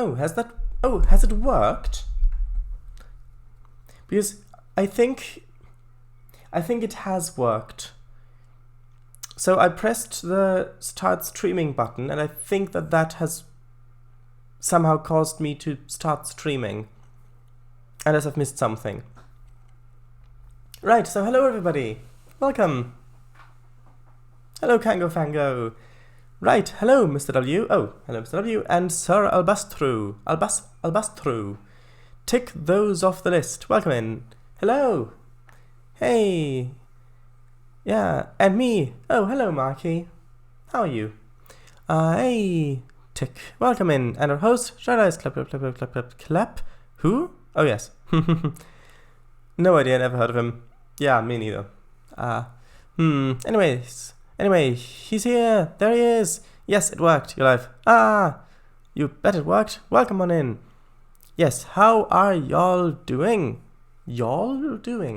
Oh, has it worked? Because I think it has worked. So I pressed the start streaming button, and I think that has somehow caused me to start streaming. Unless I've missed something. Right, so hello everybody. Welcome. Hello Kango Fango. Right, hello Mr. W. Oh, hello Mr. W. And Sir Albastru. Albastru. Tick those off the list. Welcome in. Hello. Hey. Yeah, and me. Oh, hello Marky. How are you? Hey. Tick. Welcome in. And our host, Sharadise. Clap, clap, clap, clap, clap, clap. Who? Oh, yes. No idea, never heard of him. Yeah, me neither. Anyway, he's here. There he is. Yes, it worked. You're live. You bet it worked. Welcome on in. Yes, how are y'all doing? Interesting.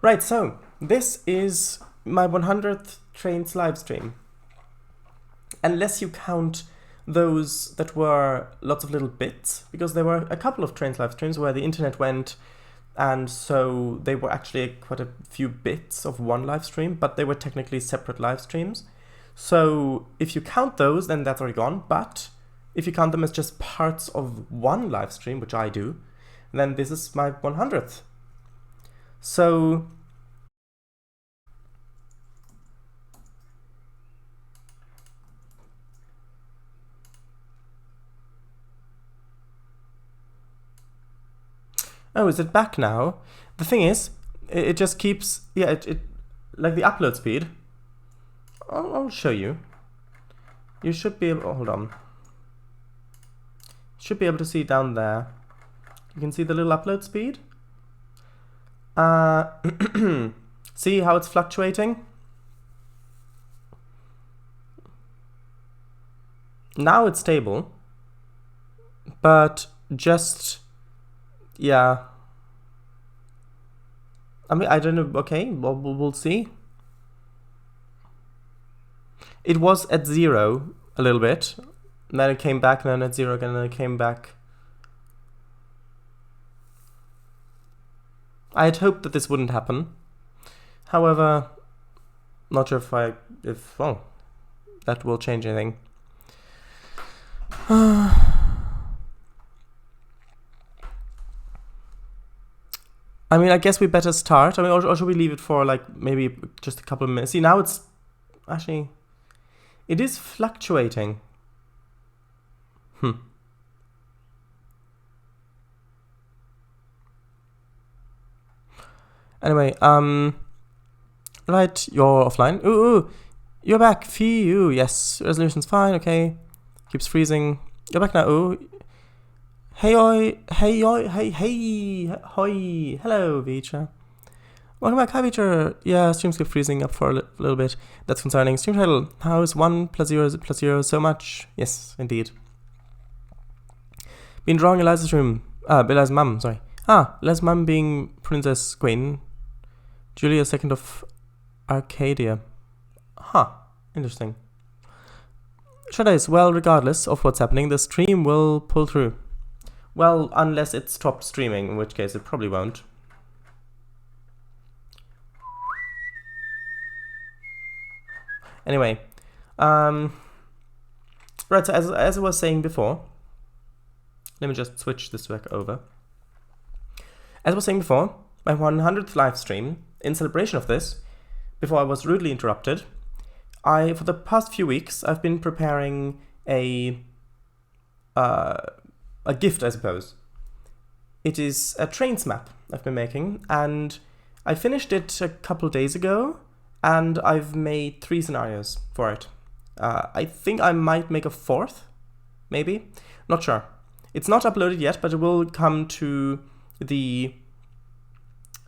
Right, so this is my 100th Trainz live stream. Unless you count those that were lots of little bits, because there were a couple of Trainz live streams where the internet went, and so they were actually quite a few bits of one live stream, but they were technically separate live streams. So if you count those, then that's already gone, but if you count them as just parts of one live stream, which I do, then this is my 100th. So oh, is it back now? The thing is, it just keeps, yeah, it like the upload speed. I'll show you. You should be able, oh, hold on. Should be able to see down there. You can see the little upload speed. See how it's fluctuating? Now it's stable, but just, yeah. I mean, I don't know. Okay, well, we'll see. It was at 0 a little bit, and then it came back, and then at 0 again, and then it came back. I had hoped that this wouldn't happen. However, not sure if that will change anything. I mean, I guess we better start. I mean, or should we leave it for like maybe just a couple of minutes? See, now it's actually, it is fluctuating. Anyway, right, you're offline. Ooh, you're back. Phew, yes, resolution's fine, okay. Keeps freezing. You're back now, ooh. Hey, hoi, hello, Vitra. Welcome back, hi, Vitra. Yeah, streams keep freezing up for a little bit. That's concerning. Stream title, how is 1 + 0 so much? Yes, indeed. Been drawing Eliza's room. Eliza's mum, sorry. Eliza's mum being Princess Queen. Julia II of Arcadia. Interesting. Sharadise, well, regardless of what's happening, the stream will pull through. Well, unless it stopped streaming, in which case it probably won't. Anyway, right, so as I was saying before, let me just switch this back over. As I was saying before, my 100th live stream, in celebration of this, before I was rudely interrupted, for the past few weeks, I've been preparing a gift, I suppose. It is a Trainz map I've been making, and I finished it a couple days ago, and I've made 3 scenarios for it. I think I might make a 4th, maybe. Not sure. It's not uploaded yet, but it will come to the...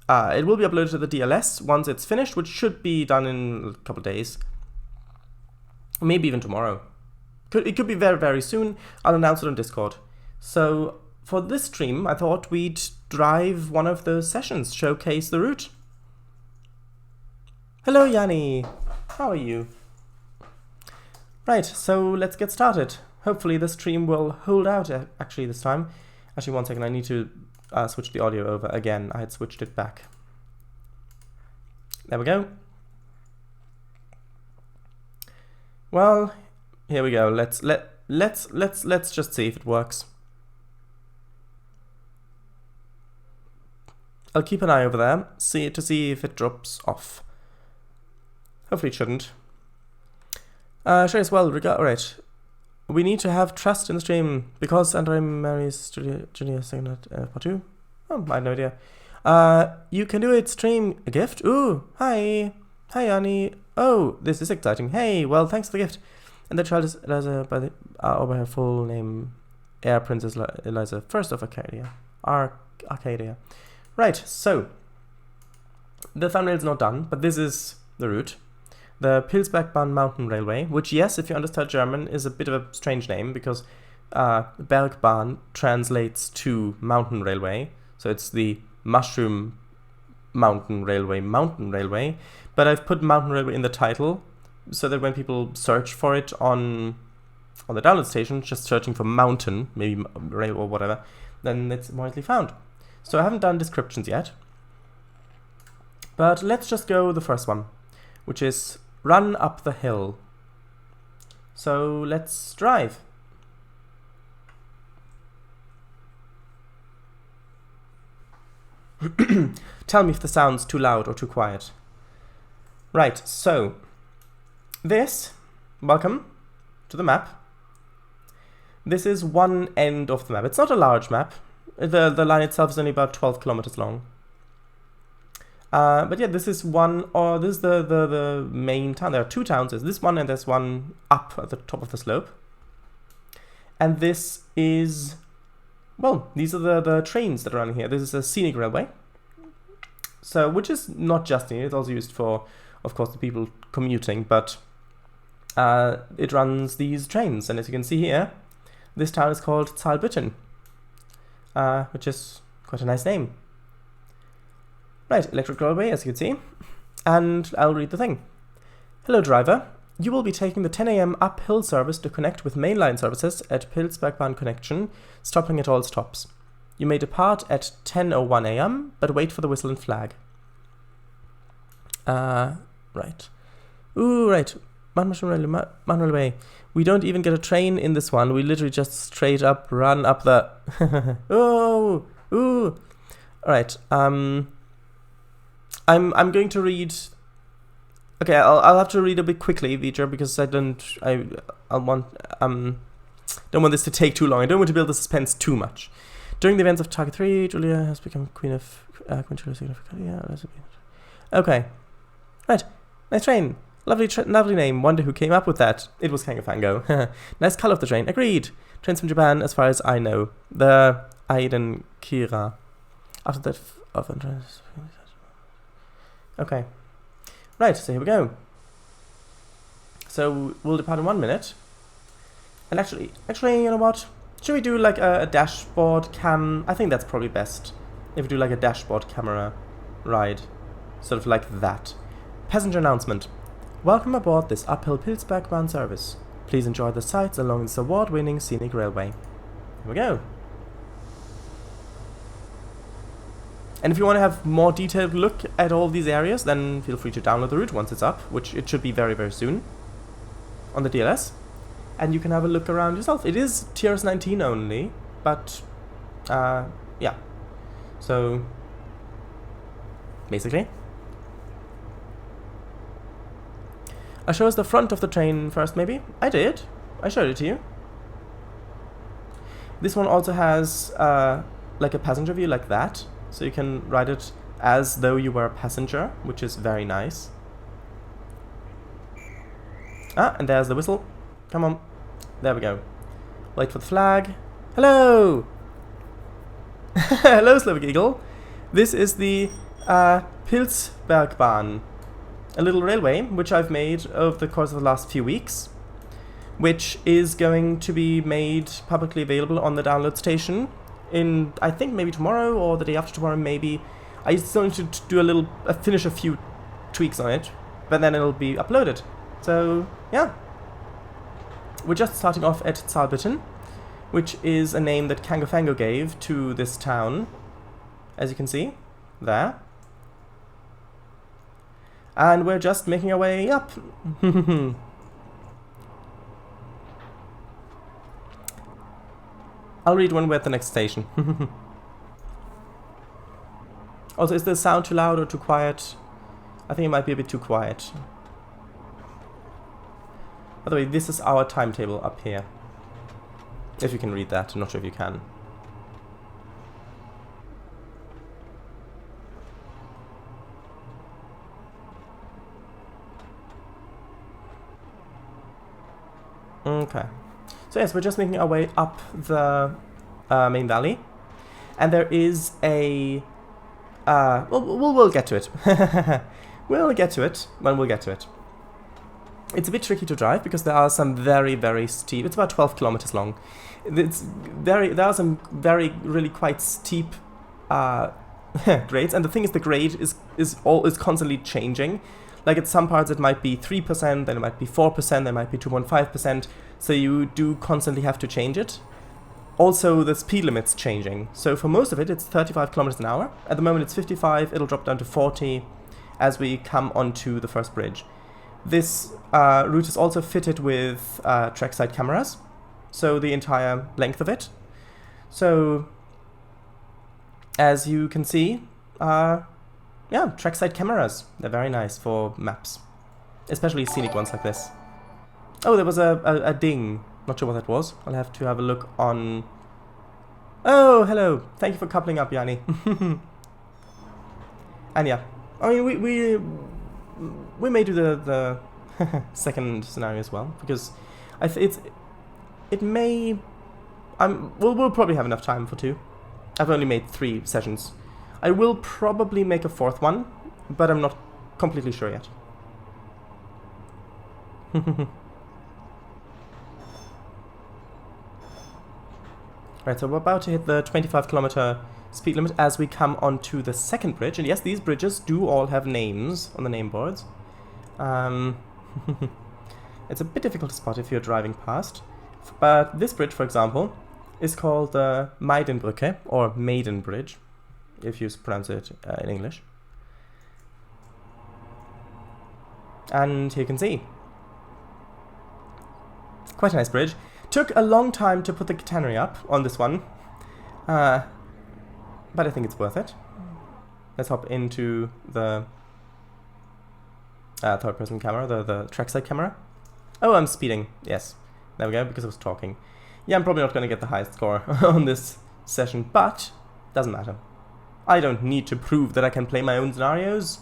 it will be uploaded to the DLS once it's finished, which should be done in a couple days. Maybe even tomorrow. It could be very, very soon. I'll announce it on Discord. So for this stream, I thought we'd drive one of the sessions, showcase the route. Hello, Yanni. How are you? Right, so let's get started. hopefully the stream will hold out actually this time. Actually, one second, I need to switch the audio over again. I had switched it back. There we go. Well, here we go. Let's just see if it works. I'll keep an eye over there, to see if it drops off. Hopefully it shouldn't. Sure as well, right. We need to have trust in the stream, because Andre marries Junior second at part 2. Oh, I had no idea. You can do it, stream a gift. Ooh, hi. Hi, Annie. Oh, this is exciting. Hey, well, thanks for the gift. And the child is Eliza by her full name, Air Princess Eliza, first of Arcadia. Arcadia. Right, so, the thumbnail's not done, but this is the route. The Pilzbergbahn mountain railway, which, yes, if you understand German, is a bit of a strange name, because Bergbahn translates to mountain railway, so it's the mushroom mountain railway, but I've put mountain railway in the title, so that when people search for it on the download station, just searching for mountain, maybe rail or whatever, then it's more easily found. So I haven't done descriptions yet, but let's just go the first one, which is run up the hill. So let's drive. Tell me if the sound's too loud or too quiet. Right, so welcome to the map. This is one end of the map. It's not a large map. The line itself is only about 12 kilometers long. But yeah, this is the main town. There are two towns. There's this one and there's one up at the top of the slope. And this is, well, these are the trains that are running here. This is a scenic railway. So, which is not just scenic, it's also used for, of course, the people commuting, but it runs these trains. And as you can see here, this town is called Zahlbütten, which is quite a nice name. Right, electric railway, as you can see, and I'll read the thing. Hello, driver. You will be taking the 10 AM uphill service to connect with mainline services at Pilzbergbahn connection, stopping at all stops. You may depart at 10:01 AM, but wait for the whistle and flag. Right. Ooh, right. Mountain railway. We don't even get a train in this one. We literally just straight up run up the... Oh! Ooh! Alright, I'm going to read... Okay, I'll have to read a bit quickly, Vijay, because I don't want this to take too long. I don't want to build the suspense too much. During the events of Target 3, Julia has become Queen Julia Significatia. Okay. Right. Nice train. Lovely name. Wonder who came up with that. It was Kangafango. Nice color of the train. Agreed. Trains from Japan, as far as I know. The Aiden Kira. After that, okay. Right, so here we go. So we'll depart in 1 minute. And actually, you know what? Should we do like a dashboard cam? I think that's probably best. If we do like a dashboard camera ride. Sort of like that. Passenger announcement. Welcome aboard this uphill Pilzbergbahn service. Please enjoy the sights along this award-winning scenic railway. Here we go. And if you want to have more detailed look at all these areas, then feel free to download the route once it's up, which it should be very, very soon on the DLS. And you can have a look around yourself. It is TRS 19 only, but yeah. So basically, I'll show us the front of the train first, maybe. I did. I showed it to you. This one also has like a passenger view like that. So you can ride it as though you were a passenger, which is very nice. Ah, and there's the whistle. Come on. There we go. Wait for the flag. Hello! Hello, Slavic Eagle. This is the Pilzbergbahn, a little railway which I've made over the course of the last few weeks, which is going to be made publicly available on the download station in, I think, maybe tomorrow or the day after tomorrow, maybe. I still need to do finish a few tweaks on it, but then it'll be uploaded. So, yeah. we're just starting off at Zahlbütten, which is a name that Kangofango gave to this town, as you can see, there. And we're just making our way up. I'll read when we're at the next station. Also, is the sound too loud or too quiet? I think it might be a bit too quiet. By the way, this is our timetable up here. If you can read that, I'm not sure if you can. Okay. So yes, we're just making our way up the main valley. And there is a... we'll get to it. We'll get to it when we'll get to it. It's a bit tricky to drive because there are some very, very steep... It's about 12 kilometers long. There are some really quite steep grades. And the thing is, the grade is constantly changing. Like at some parts it might be 3%, then it might be 4%, then it might be 2.5%. So you do constantly have to change it. Also, the speed limit's changing. So for most of it, it's 35 kilometers an hour. At the moment, it's 55. It'll drop down to 40 as we come onto the first bridge. This route is also fitted with trackside cameras, so the entire length of it. So, as you can see, yeah, trackside cameras. They're very nice for maps, especially scenic ones like this. Oh, there was a ding. Not sure what that was. I'll have to have a look on... Oh, hello. Thank you for coupling up, Yanni. And yeah, I mean, we may do the second scenario as well, because it may... we'll probably have enough time for 2. I've only made 3 sessions. I will probably make a 4th one, but I'm not completely sure yet. Right, so we're about to hit the 25-kilometer speed limit as we come onto the second bridge. And yes, these bridges do all have names on the name boards. It's a bit difficult to spot if you're driving past. But this bridge, for example, is called the Maidenbrücke, or Maiden Bridge, if you pronounce it in English. And here you can see. Quite a nice bridge. Took a long time to put the catenary up on this one, but I think it's worth it. Let's hop into the third-person camera, the trackside camera. Oh, I'm speeding. Yes, there we go, because I was talking. Yeah, I'm probably not going to get the highest score on this session, but doesn't matter. I don't need to prove that I can play my own scenarios.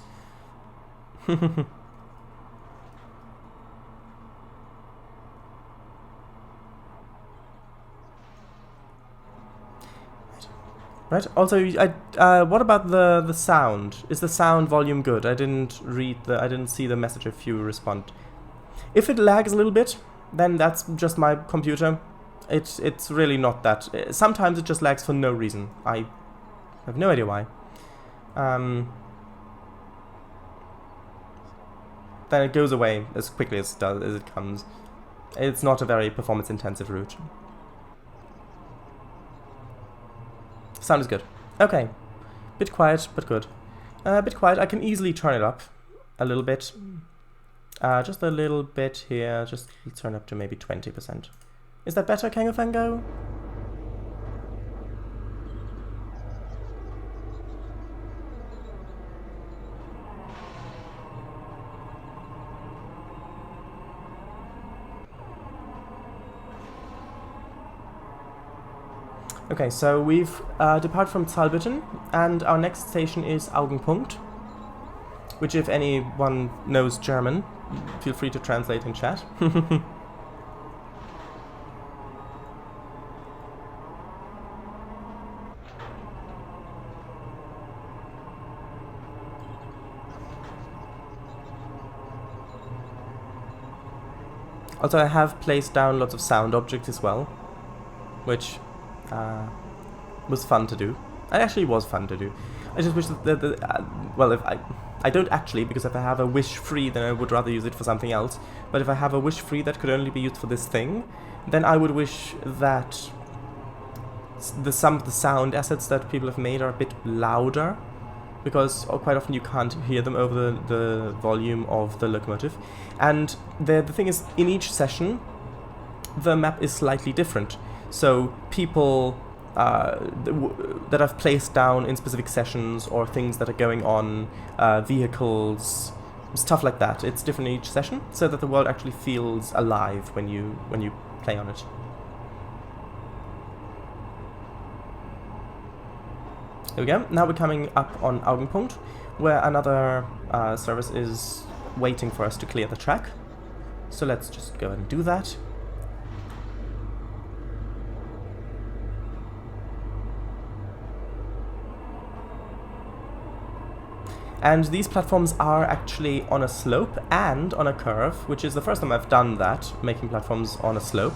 Right. Also, what about the sound? Is the sound volume good? I didn't see the message if you respond. If it lags a little bit, then that's just my computer. It's really not that. Sometimes it just lags for no reason. I have no idea why. Then it goes away as quickly as it comes. It's not a very performance-intensive route. Sound is good. Okay. Bit quiet, but good. Bit quiet. I can easily turn it up a little bit. Just a little bit here. Just turn up to maybe 20%. Is that better, Kangofango? Okay, so we've departed from Zahlbütten, and our next station is Augenpunkt, which, if anyone knows German, feel free to translate in chat. Also, I have placed down lots of sound objects as well, which was fun to do. It actually was fun to do. I just wish that well, if I I don't actually, because if I have a wish free, then I would rather use it for something else. But if I have a wish free that could only be used for this thing, then I would wish that some of the sound assets that people have made are a bit louder, because quite often you can't hear them over the volume of the locomotive. And the thing is, in each session, the map is slightly different. So people that I've placed down in specific sessions, or things that are going on, vehicles, stuff like that, it's different in each session, so that the world actually feels alive when you play on it. There we go. Now we're coming up on Augenpunkt, where another service is waiting for us to clear the track. So let's just go and do that. And these platforms are actually on a slope and on a curve, which is the first time I've done that, making platforms on a slope.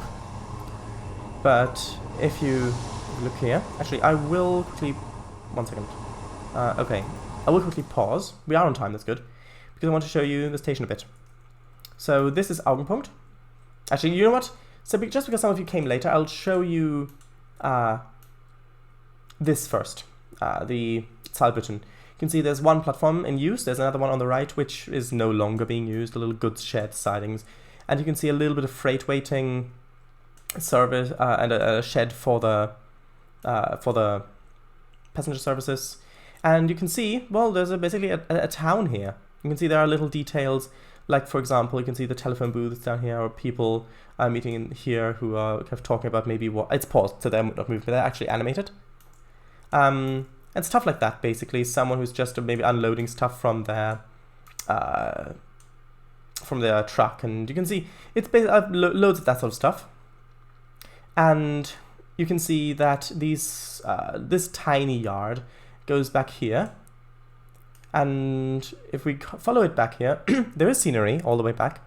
But if you look here, actually I will quickly, one second, okay, I will quickly pause, we are on time, that's good, because I want to show you the station a bit. So this is Augenpunkt. Actually, you know what, so just because some of you came later, I'll show you this first, the Zahlbütten. You can see there's one platform in use, there's another one on the right which is no longer being used, a little goods shed sidings, and you can see a little bit of freight waiting service and a shed for the passenger services. And you can see, well, there's basically a town here. You can see there are little details, like for example, you can see the telephone booths down here, or people meeting in here who are kind of talking about maybe what, it's paused, so they're not moving, but they're actually animated. And stuff like that, basically. Someone who's just maybe unloading stuff from their truck, and you can see it's basically loads of that sort of stuff. And you can see that these this tiny yard goes back here, and if we follow it back here, there is scenery all the way back,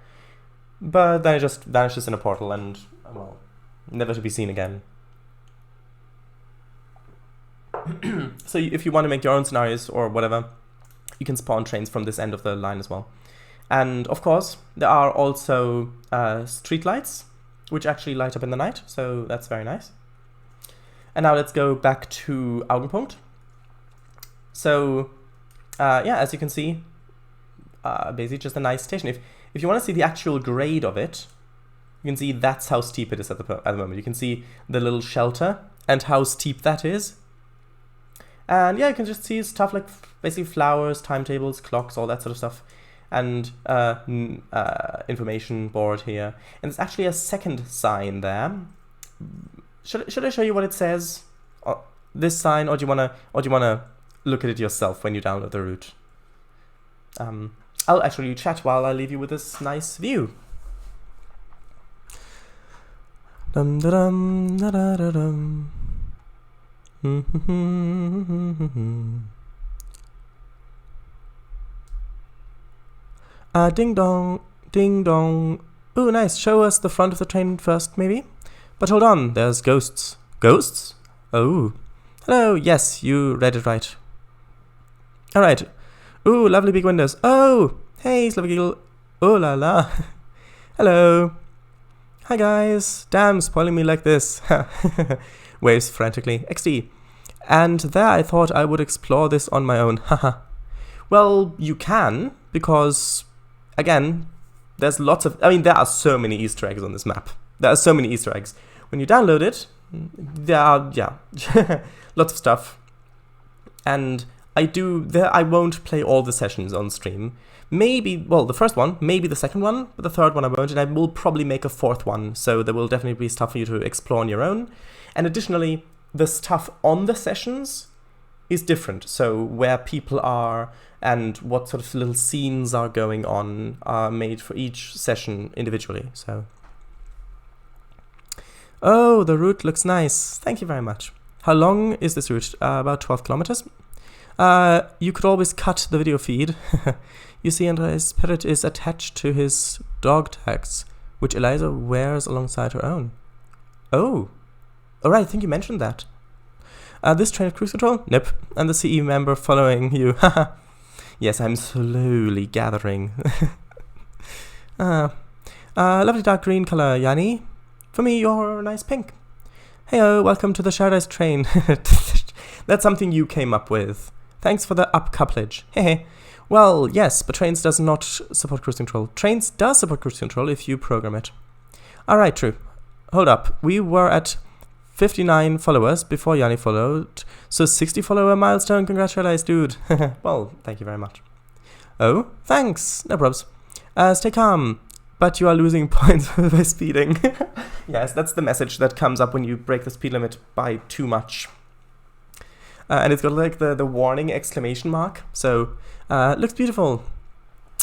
but then it just vanishes in a portal and, well, never to be seen again. So if you want to make your own scenarios or whatever, you can spawn trains from this end of the line as well. And of course, there are also street lights, which actually light up in the night, so that's very nice. And now let's go back to Augenpunkt. So yeah, as you can see, basically just a nice station. If you want to see the actual grade of it, you can see that's how steep it is at the moment. You can see the little shelter and how steep that is. And yeah, you can just see stuff like basically flowers, timetables, clocks, all that sort of stuff. And information board here. And there's actually a second sign there. Should I show you what it says? This sign, or do you wanna look at it yourself when you download the route? I'll actually chat while I leave you with this nice view. Dum da dum da da da dum. Ding dong, ding dong. Ooh, nice. Show us the front of the train first, maybe? But hold on, there's ghosts. Ghosts? Oh. Hello, yes, you read it right. Alright. Ooh, lovely big windows. Oh! Hey, Slovagil. Oh la la. Hello. Hi guys. Damn, spoiling me like this. Waves frantically. XD. And there I thought I would explore this on my own. Haha. Well, you can, because, again, there's lots of... I mean, there are so many Easter eggs on this map. There are so many Easter eggs. When you download it, there are, yeah, lots of stuff. And I won't play all the sessions on stream. Maybe, well, the first one, maybe the second one, but the third one I won't, and I will probably make a fourth one, so there will definitely be stuff for you to explore on your own. And additionally, the stuff on the sessions is different, so where people are and what sort of little scenes are going on are made for each session individually, so. Oh, the route looks nice. Thank you very much. How long is this route? About 12 kilometers. You could always cut the video feed. You see, Andre's spirit is attached to his dog tags, which Eliza wears alongside her own. Oh. Alright, I think you mentioned that. This train at cruise control? Nope. And the CE member following you. Yes, I'm slowly gathering. Lovely dark green color, Yanni. For me, you're a nice pink. Heyo, welcome to the Sharadise train. That's something you came up with. Thanks for the up-couplage. Hehe. Well, yes, but Trainz does not support cruise control. Trainz does support cruise control if you program it. Alright, true. Hold up. We were at 59 followers before Yanni followed. So 60 follower milestone. Congratulations, dude. Well, thank you very much. Oh, thanks. No probs. Stay calm. But you are losing points by speeding. Yes, that's the message that comes up when you break the speed limit by too much. And it's got like the warning exclamation mark. So, looks beautiful.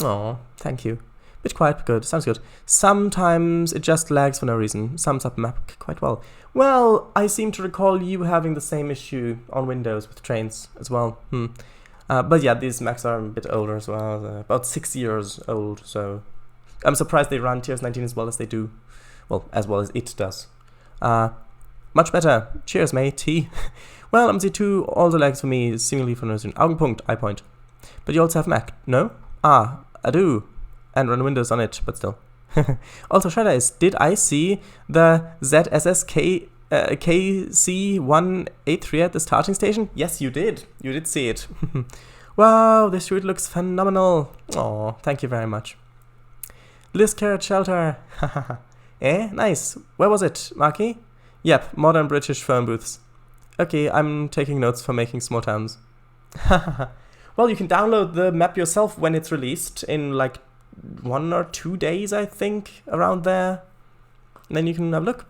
Oh, thank you. Bit quiet, but good. Sounds good. Sometimes it just lags for no reason. Sums up map quite well. Well, I seem to recall you having the same issue on Windows with Trainz as well. But yeah, these Macs are a bit older as well. About 6 years old, so I'm surprised they run TS 19 as well as they do. Well, as well as it does. Much better. Cheers, matey. Well, MC2, all the lags for me, seemingly for no reason. Augenpunkt, I point. But you also have Mac, no? I do. And run Windows on it, but still. Also, Sharadise, did I see the ZSSK KC183 at the starting station? Yes, you did. You did see it. Wow, this route looks phenomenal. Oh, thank you very much. Liz Carrot Shelter. Nice. Where was it, Marky? Yep, modern British phone booths. Okay, I'm taking notes for making small towns. Well, you can download the map yourself when it's released in like 1 or 2 days, I think, around there. And then you can have a look.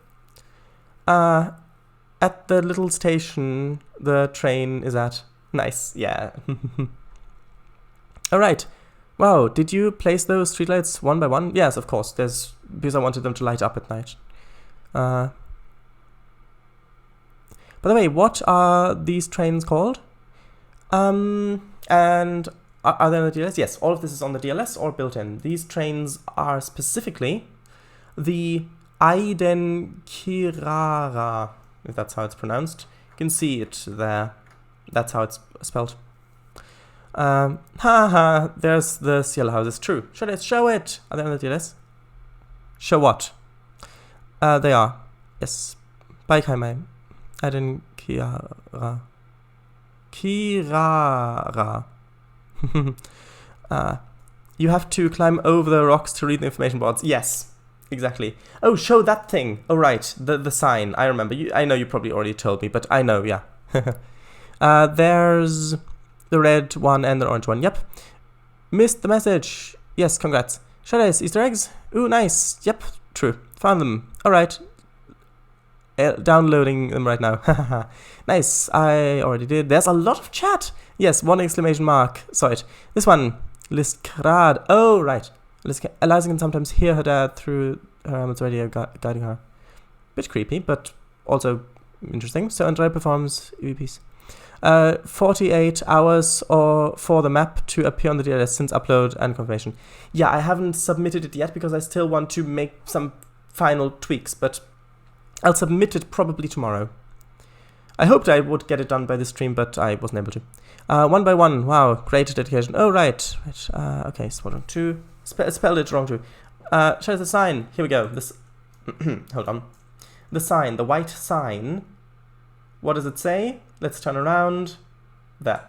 At the little station the train is at. Nice, yeah. Alright. Wow, did you place those streetlights one by one? Yes, of course. Because I wanted them to light up at night. By the way, what are these trains called? And are they on the DLS? Yes, all of this is on the DLS or built in. These trains are specifically the Aiden Kirara, if that's how it's pronounced. You can see it there. That's how it's spelled. There's the cielo houses. True. Should I show it? Are they on the DLS? Show what? They are. Yes. Baikaimai. Aiden Kirara. Kirara. You have to climb over the rocks to read the information boards. Yes, exactly. Oh, show that thing. Oh, right. The sign. I remember. I know you probably already told me, but I know, yeah. There's the red one and the orange one. Yep. Missed the message. Yes, congrats. Sharadise, Easter eggs? Ooh, nice. Yep, true. Found them. All right. Downloading them right now. Nice. I already did. There's a lot of chat. Yes, 1 exclamation mark. Saw it. This one. Liskrad. Oh, right. Eliza can sometimes hear her dad through her helmet's radio guiding her. Bit creepy, but also interesting. So Andrea performs EVPs. 48 hours for the map to appear on the DLS since upload and confirmation. Yeah, I haven't submitted it yet because I still want to make some final tweaks, but I'll submit it probably tomorrow. I hoped I would get it done by this stream, but I wasn't able to. 1 by 1. Wow, great dedication. Oh, right. Okay, spelled wrong too. Spelled it wrong too. Show the sign. Here we go. This. Hold on. The sign, the white sign. What does it say? Let's turn around. There.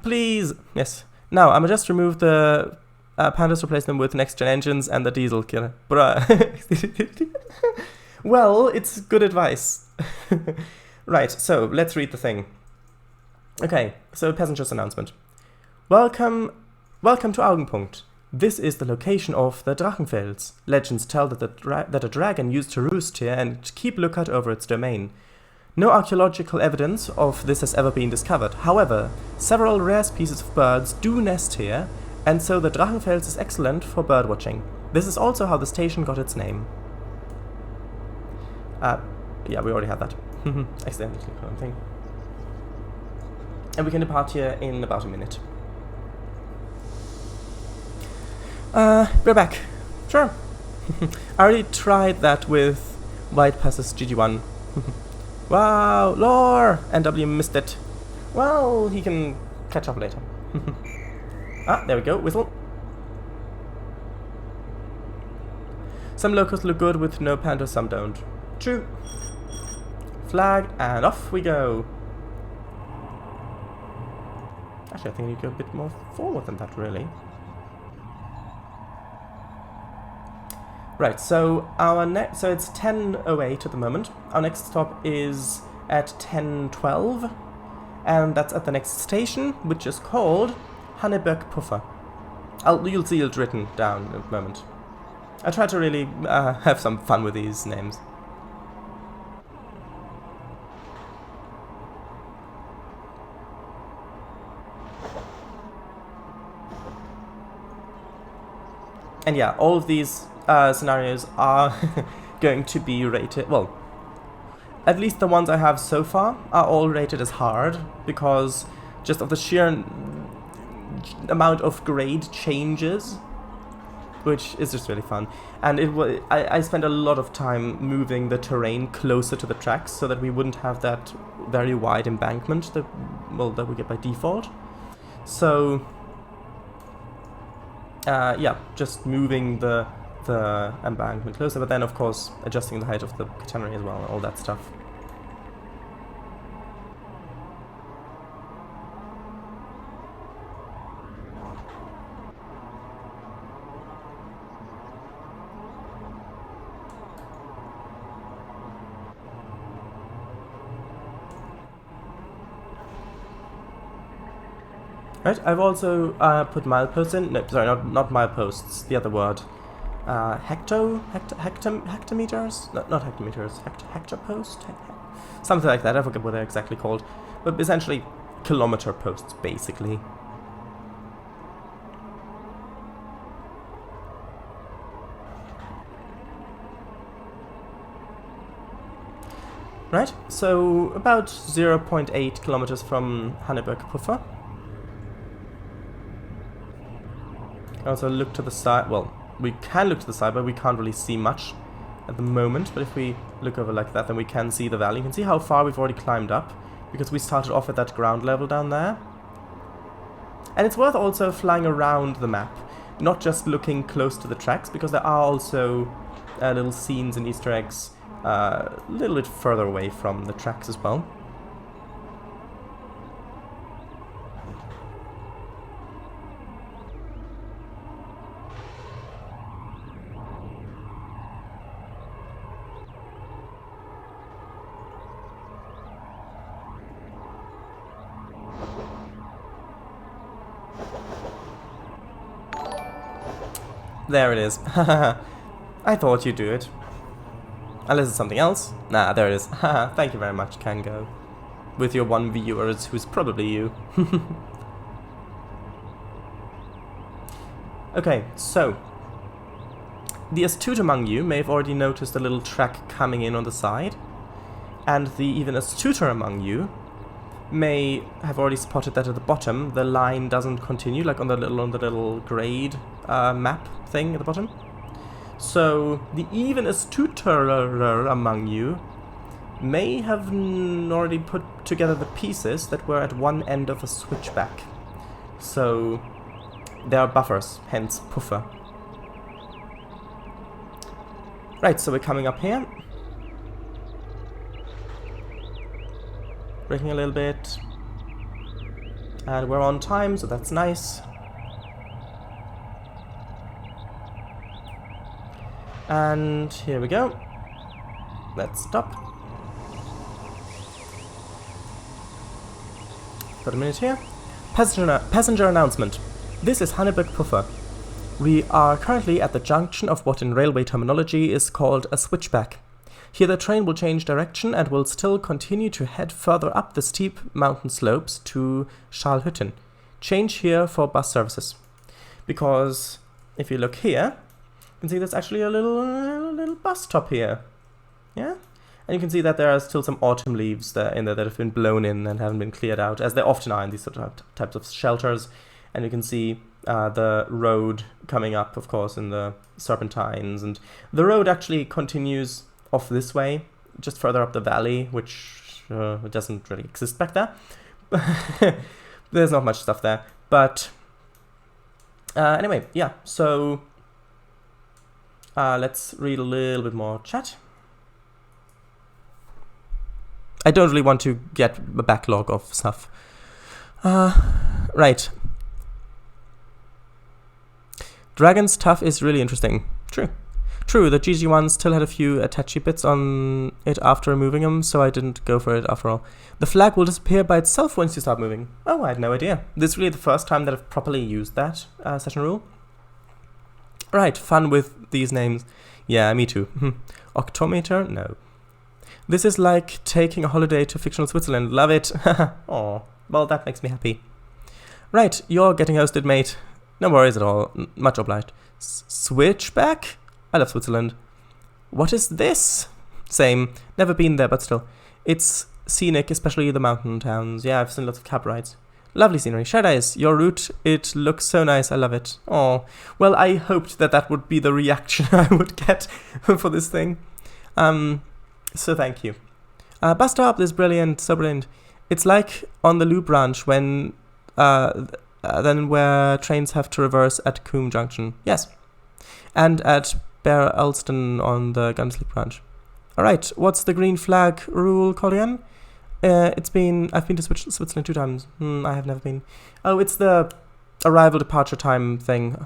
Please. Yes. Now, I'm just remove the pandas, replace them with next-gen engines and the diesel killer. Bruh. Well, it's good advice. Right, so let's read the thing. Okay, so passenger's announcement. Welcome to Augenpunkt. This is the location of the Drachenfels. Legends tell that a dragon used to roost here and keep lookout over its domain. No archaeological evidence of this has ever been discovered. However, several rare species of birds do nest here, and so the Drachenfels is excellent for birdwatching. This is also how the station got its name. Yeah, we already had that. Accidentally clicked on thing. And we can depart here in about a minute. We're back. Sure. I already tried that with White Passes GG1. Wow, lore! NW missed it. Well, he can catch up later. Ah, there we go, whistle. Some locals look good with no panto, some don't. True. Flag, and off we go. Actually, I think you go a bit more forward than that, really. Right, so our next, so it's 10:08 at the moment. Our next stop is at 10:12, and that's at the next station, which is called Pilzbergbahn. You'll see it written down in a moment. I try to really have some fun with these names. And yeah, all of these scenarios are going to be rated, well, at least the ones I have so far are all rated as hard, because just of the sheer amount of grade changes, which is just really fun. And I spent a lot of time moving the terrain closer to the tracks so that we wouldn't have that very wide embankment that we get by default. So yeah, just moving the embankment closer, but then of course adjusting the height of the catenary as well, and all that stuff. Right, I've also put mileposts in. No, sorry, not mileposts. The other word, hectometers. No, not hectometers. Hectopost. Something like that. I forget what they're exactly called, but essentially kilometer posts, basically. Right, so about 0.8 kilometers from Pilzbergbahn. Also look to the side. Well, we can look to the side, but we can't really see much at the moment. But if we look over like that, then we can see the valley. You can see how far we've already climbed up, because we started off at that ground level down there. And it's worth also flying around the map, not just looking close to the tracks, because there are also little scenes and Easter eggs a little bit further away from the tracks as well. There it is. I thought you'd do it. Unless it's something else. Nah, there it is. Thank you very much, Kango. With your one viewer, who's probably you. Okay, so the astute among you may have already noticed a little track coming in on the side, and the even astuter among you may have already spotted that at the bottom the line doesn't continue, like on the little grade map thing at the bottom. So the even astuter among you may have already put together the pieces that were at one end of a switchback. So there are buffers, hence puffer. Right, so we're coming up here. Braking a little bit. And we're on time, so that's nice. And here we go. Let's stop. Got a minute here. Passenger announcement. This is Pilzbergbahn. We are currently at the junction of what in railway terminology is called a switchback. Here the train will change direction and will still continue to head further up the steep mountain slopes to Schalhütten. Change here for bus services. Because if you look here, you can see there's actually a little bus stop here. Yeah? And you can see that there are still some autumn leaves there that have been blown in and haven't been cleared out, as there often are in these sort of types of shelters. And you can see the road coming up, of course, in the serpentines. And the road actually continues off this way, just further up the valley, which doesn't really exist back there. There's not much stuff there. But anyway, yeah, so let's read a little bit more chat. I don't really want to get a backlog of stuff. Right. Dragon's Tough is really interesting. True. True, the GG1 still had a few attachy bits on it after removing them, so I didn't go for it after all. The flag will disappear by itself once you start moving. Oh, I had no idea. This is really the first time that I've properly used that session rule. Right, fun with these names. Yeah, me too. Octometer? No. This is like taking a holiday to fictional Switzerland. Love it. Aw, well, that makes me happy. Right, you're getting hosted, mate. No worries at all. Much obliged. Switchback? I love Switzerland. What is this? Same. Never been there, but still. It's scenic, especially the mountain towns. Yeah, I've seen lots of cab rides. Lovely scenery. Sharadise, your route, it looks so nice. I love it. Oh, well, I hoped that that would be the reaction I would get for this thing. So thank you. Bus stop, this is brilliant. So brilliant. It's like on the loop branch when... then where trains have to reverse at Coombe Junction. Yes. And at Bear Elston on the Gunslick branch. Alright, what's the green flag rule called again? I've been to Switzerland 2 times. I have never been. Oh, it's the arrival departure time thing.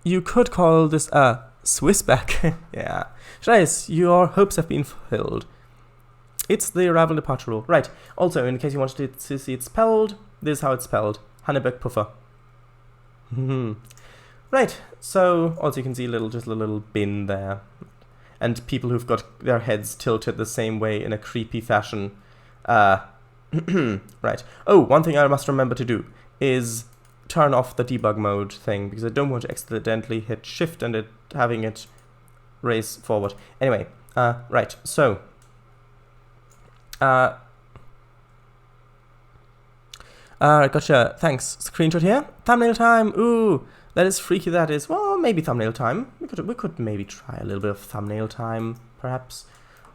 You could call this Swissback. Yeah. Sharadise, your hopes have been fulfilled. It's the arrival departure rule. Right. Also, in case you wanted to see it spelled, this is how it's spelled. Hanneberg Puffer. Right. So, also you can see just a little bin there. And people who've got their heads tilted the same way in a creepy fashion. Right. Oh, one thing I must remember to do is turn off the debug mode thing, because I don't want to accidentally hit shift and having it race forward. Anyway, right. So... gotcha. Thanks. Screenshot here. Thumbnail time. Ooh, that is freaky. That is. Well, maybe thumbnail time. We could maybe try a little bit of thumbnail time, perhaps.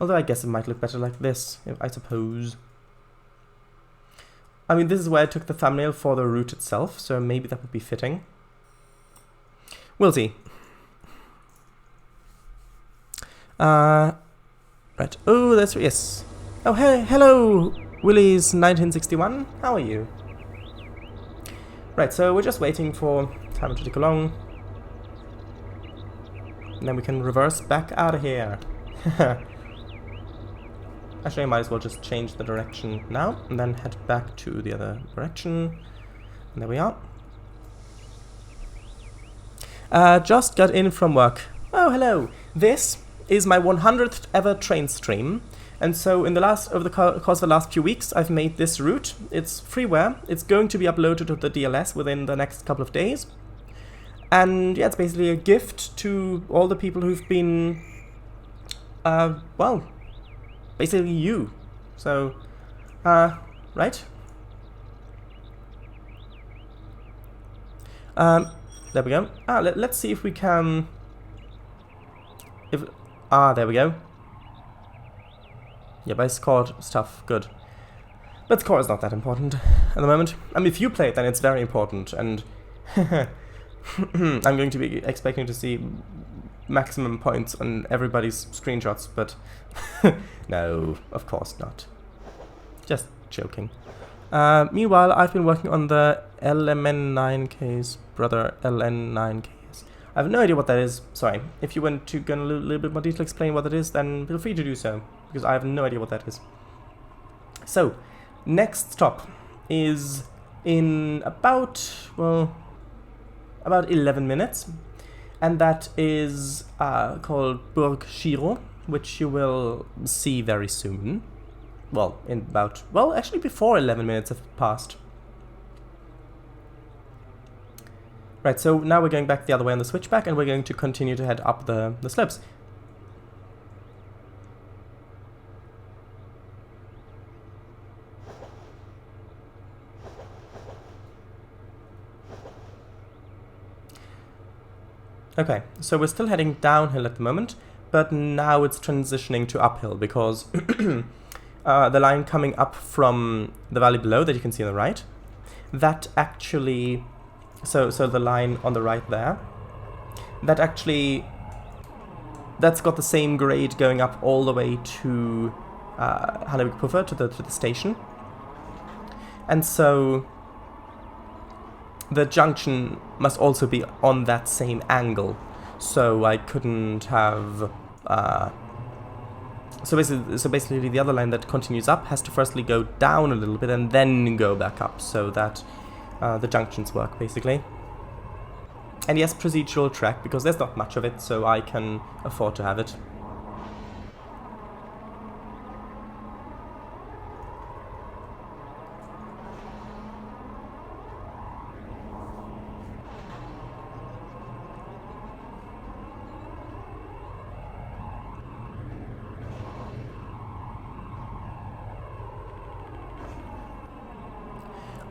Although I guess it might look better like this, I suppose. I mean, this is where I took the thumbnail for the route itself, so maybe that would be fitting. We'll see. Right. Oh, that's yes. Oh, hey, hello, Willie's 1961. How are you? Right, so we're just waiting for time to tick along. And then we can reverse back out of here. Actually, I might as well just change the direction now and then head back to the other direction. And there we are. Just got in from work. Oh, hello. This is my 100th ever train stream. And so over the course of the last few weeks, I've made this route. It's freeware. It's going to be uploaded to the DLS within the next couple of days. And yeah, it's basically a gift to all the people who've been, well, basically you. So, right? There we go. Let's see if we can... there we go. Yep, I scored stuff. Good. But score is not that important at the moment. I mean, if you play it, then it's very important, and I'm going to be expecting to see maximum points on everybody's screenshots, but no, of course not. Just joking. Meanwhile, I've been working on the LMN9Ks, brother LN9Ks. I have no idea what that is. Sorry. If you want to go in a little bit more detail, explain what it is, then feel free to do so, because I have no idea what that is. So, next stop is in about 11 minutes, and that is called Burg Giro, which you will see very soon. Well, in about, actually before 11 minutes have passed. Right, so now we're going back the other way on the switchback, and we're going to continue to head up the slopes. Okay, so we're still heading downhill at the moment, but now it's transitioning to uphill because the line coming up from the valley below that you can see on the right, that actually, so the line on the right there, that actually, that's got the same grade going up all the way to Hannevig Puffer, to the station. And so the junction must also be on that same angle. So I couldn't have... So basically the other line that continues up has to firstly go down a little bit and then go back up, so that the junctions work, basically. And yes, procedural track, because there's not much of it, so I can afford to have it.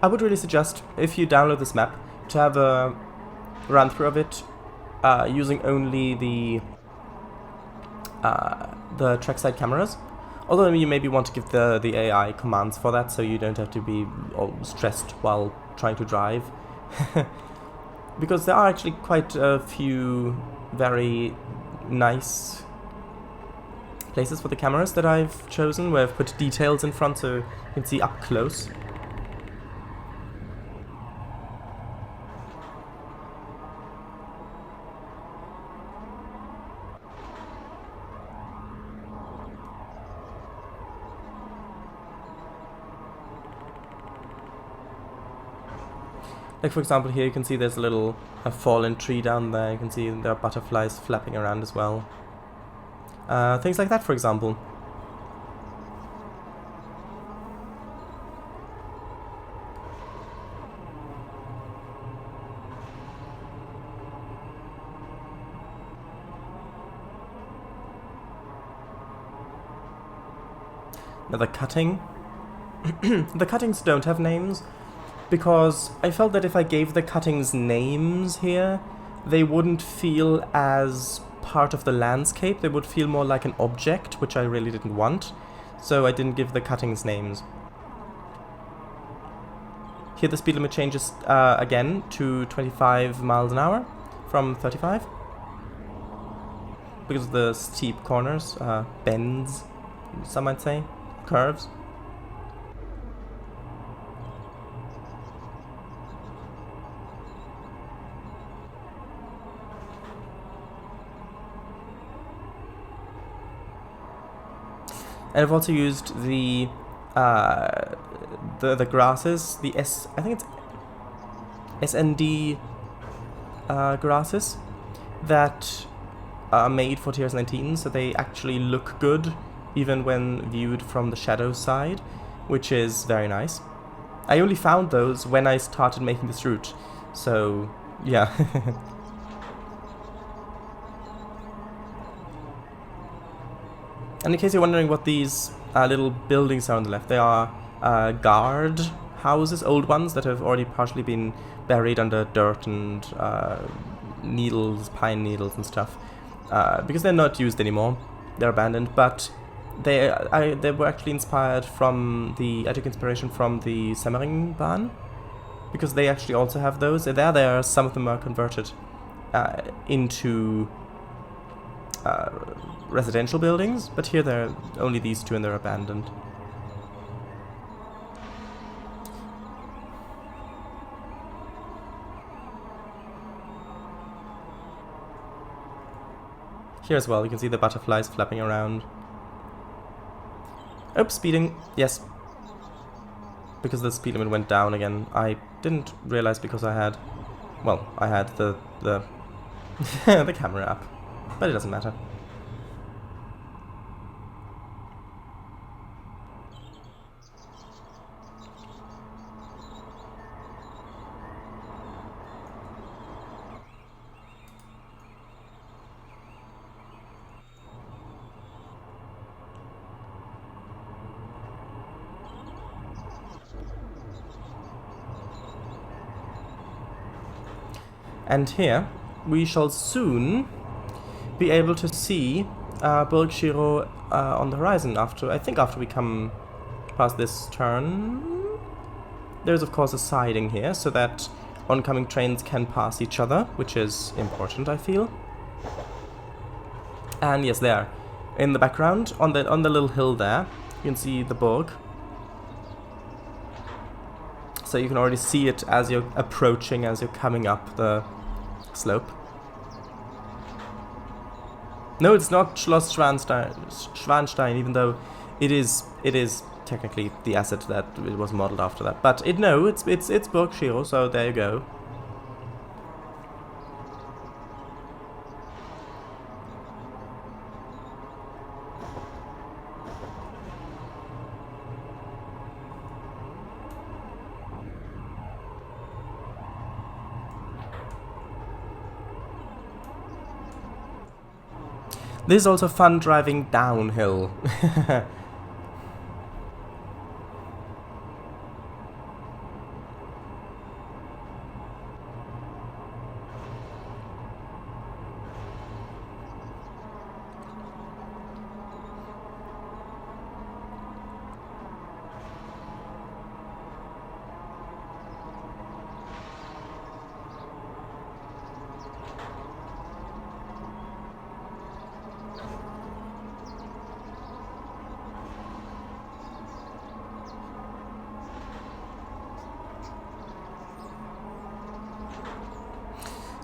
I would really suggest, if you download this map, to have a run-through of it using only the trackside cameras. Although you maybe want to give the AI commands for that, so you don't have to be all stressed while trying to drive. Because there are actually quite a few very nice places for the cameras that I've chosen, where I've put details in front so you can see up close. Like, for example, here you can see there's a little fallen tree down there. You can see there are butterflies flapping around as well. Things like that, for example. Another cutting. The cuttings don't have names, because I felt that if I gave the cuttings names here, they wouldn't feel as part of the landscape. They would feel more like an object, which I really didn't want. So I didn't give the cuttings names. Here the speed limit changes again to 25 miles an hour from 35. Because of the steep corners, bends, some might say, curves. And I've also used the grasses, I think it's SND grasses that are made for TRS-19, so they actually look good even when viewed from the shadow side, which is very nice. I only found those when I started making this route, so yeah. And in case you're wondering what these little buildings are on the left, they are guard houses, old ones that have already partially been buried under dirt and needles, pine needles and stuff, because they're not used anymore. They're abandoned, but they were actually inspired from I took inspiration from the Pilzbergbahn, because they actually also have those. There, some of them are converted into residential buildings, but here there are only these two and they're abandoned. Here as well, you can see the butterflies flapping around. Oops, speeding. Yes. Because the speed limit went down again. I didn't realize because I had the the camera up. But it doesn't matter. And here we shall soon be able to see Burg Shiro on the horizon after we come past this turn. There's of course a siding here, so that oncoming trains can pass each other, which is important, I feel. And yes, there, in the background, on the little hill there, you can see the Burg. So you can already see it as you're approaching, as you're coming up the slope. No, it's not Schloss Schwanstein, even though it is technically the asset that it was modeled after that. But it's Burg Schiro, so there you go. This is also fun driving downhill.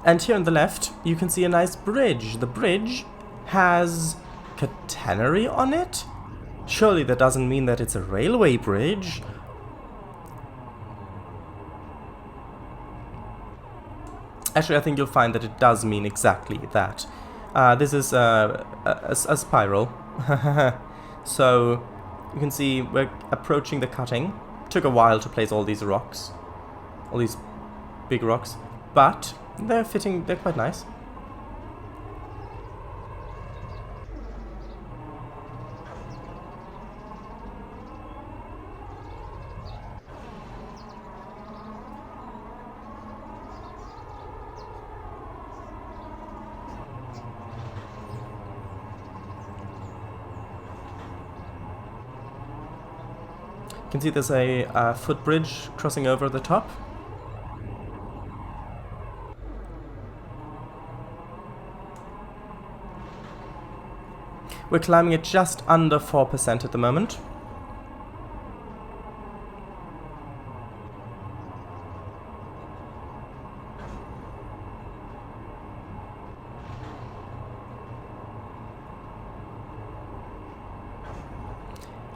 And here on the left, you can see a nice bridge. The bridge has catenary on it? Surely that doesn't mean that it's a railway bridge. Actually, I think you'll find that it does mean exactly that. This is a spiral. So, you can see we're approaching the cutting. Took a while to place all these rocks. All these big rocks. But they're quite nice. You can see there's a footbridge crossing over the top. We're climbing at just under 4% at the moment.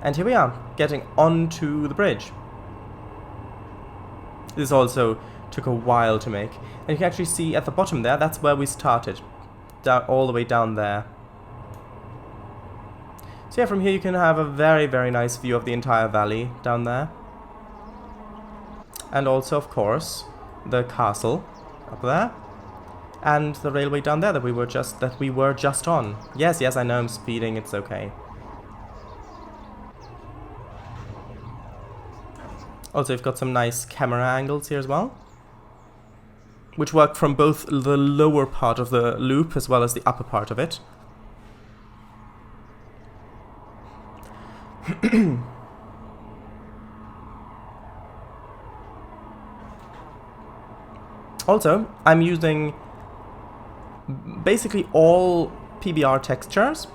And here we are, getting onto the bridge. This also took a while to make. And you can actually see at the bottom there, that's where we started. All the way down there. So yeah, from here you can have a very, very nice view of the entire valley down there. And also, of course, the castle up there. And the railway down there that we were just on. Yes, I know I'm speeding, it's okay. Also, you've got some nice camera angles here as well, which work from both the lower part of the loop as well as the upper part of it. Also, I'm using basically all PBR textures,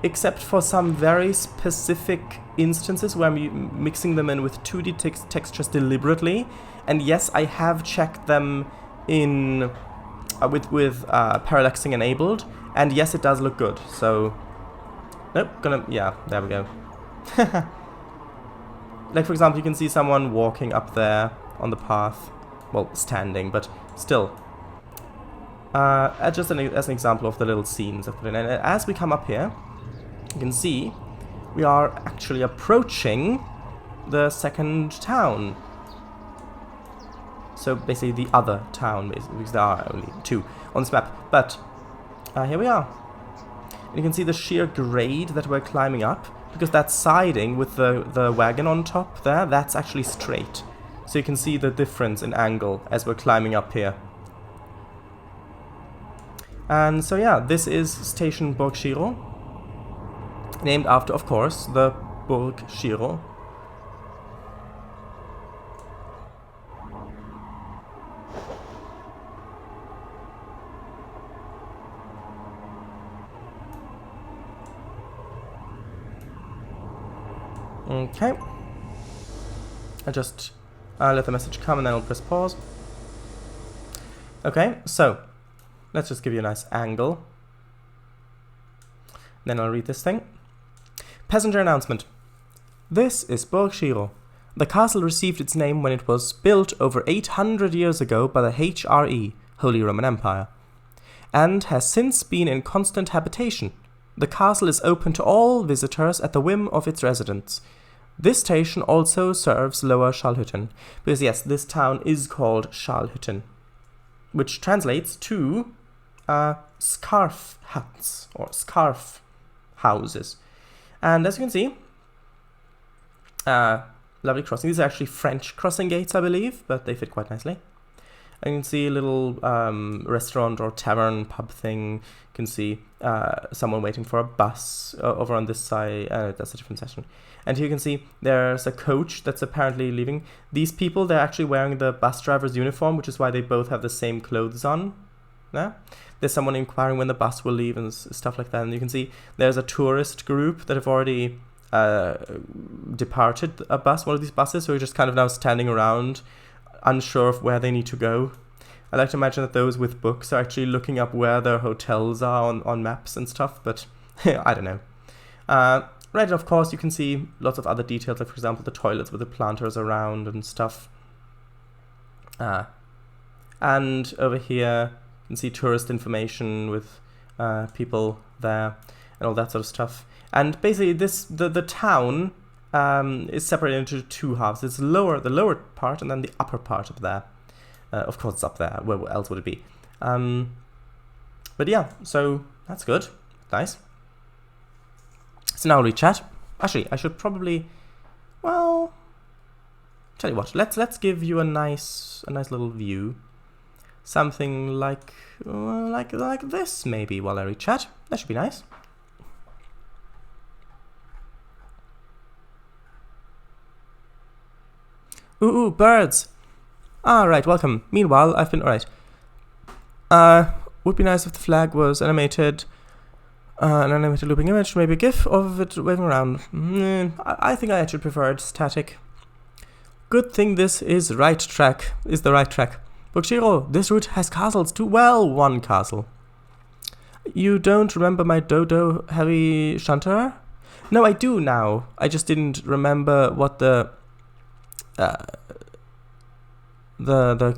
except for some very specific instances where I'm mixing them in with 2D textures deliberately. And yes, I have checked them in with parallaxing enabled, and yes, it does look good. So, nope, yeah, there we go. Like, for example, you can see someone walking up there on the path. Well, standing, but still. Just as an example of the little scenes I've put in. And as we come up here, you can see we are actually approaching the second town. So basically the other town, basically, because there are only 2 on this map. But here we are. And you can see the sheer grade that we're climbing up, because that siding with the wagon on top there, that's actually straight. So you can see the difference in angle as we're climbing up here. And so yeah, this is Station Burg Schiro, named after, of course, the Burg Schiro. Okay. I'll just let the message come and then I'll press pause. Okay, so let's just give you a nice angle. Then I'll read this thing. Passenger announcement. This is Burg Shiro. The castle received its name when it was built over 800 years ago by the HRE, Holy Roman Empire, and has since been in constant habitation. The castle is open to all visitors at the whim of its residents. This station also serves Lower Schalhütten, because yes, this town is called Schalhütten, which translates to scarf huts or scarf houses. And as you can see, lovely crossing. These are actually French crossing gates, I believe, but they fit quite nicely. And you can see a little restaurant or tavern pub thing. You can see someone waiting for a bus over on this side. That's a different session. And here you can see there's a coach that's apparently leaving. These people, they're actually wearing the bus driver's uniform, which is why they both have the same clothes on. Yeah? There's someone inquiring when the bus will leave and stuff like that. And you can see there's a tourist group that have already departed a bus, one of these buses, so we're just kind of now standing around, unsure of where they need to go. I like to imagine that those with books are actually looking up where their hotels are on maps and stuff, but I don't know. Right, of course, you can see lots of other details, like for example the toilets with the planters around and stuff. And over here you can see tourist information with people there and all that sort of stuff. And basically the town is separated into two halves. It's the lower part and then the upper part of there. Of course it's up there, where else would it be? But yeah, so that's good. Nice. So now we chat. Actually, I should probably, well, tell you what, let's give you a nice little view. Something like this maybe while I read chat. That should be nice. Ooh, birds. Ah, right, welcome. Meanwhile, I've been alright. Would be nice if the flag was animated. An animated looping image, maybe a GIF of it waving around. I think I actually prefer it static. Good thing this is the right track. Bokshiro, this route has castles too. Well, one castle. You don't remember my dodo heavy shunter? No, I do now. I just didn't remember what the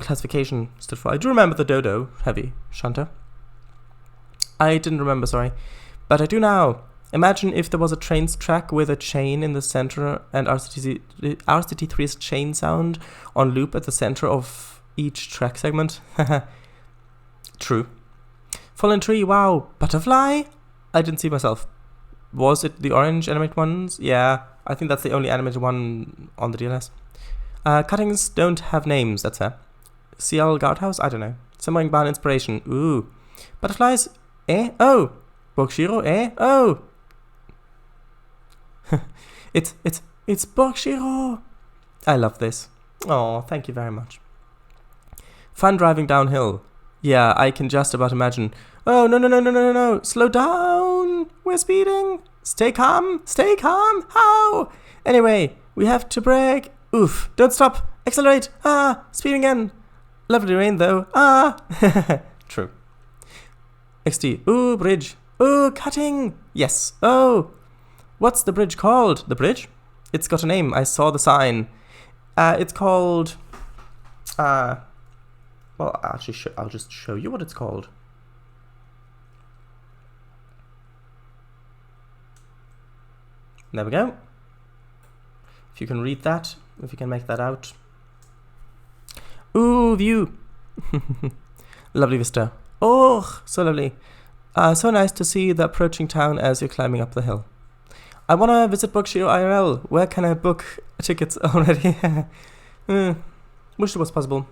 classification stood for. I do remember the dodo heavy shunter. I didn't remember, sorry. But I do now. Imagine if there was a Trainz track with a chain in the center and RCT3's chain sound on loop at the center of each track segment. True. Fallen tree, wow. Butterfly? I didn't see myself. Was it the orange animated ones? Yeah, I think that's the only animated one on the DLS. Cuttings don't have names, that's fair. CL Guardhouse? I don't know. Pilzbergbahn inspiration. Ooh. Butterflies? Eh? Oh! Bokshiro? Eh? Oh! It's Bokshiro! I love this. Oh, thank you very much. Fun driving downhill. Yeah, I can just about imagine. Oh, no. Slow down! We're speeding! Stay calm! How? Anyway, we have to brake. Oof, don't stop! Accelerate! Ah! Speeding again! Lovely rain though. Ah! True. XD. Ooh, bridge. Ooh, cutting! Yes. Oh! What's the bridge called? The bridge? It's got a name. I saw the sign. It's called... well, actually, I'll just show you what it's called. There we go. If you can read that, if you can make that out. Ooh, view! Lovely vista. Oh, so lovely. So nice to see the approaching town as you're climbing up the hill. I want to visit Bokshiro IRL. Where can I book tickets already? Wish it was possible.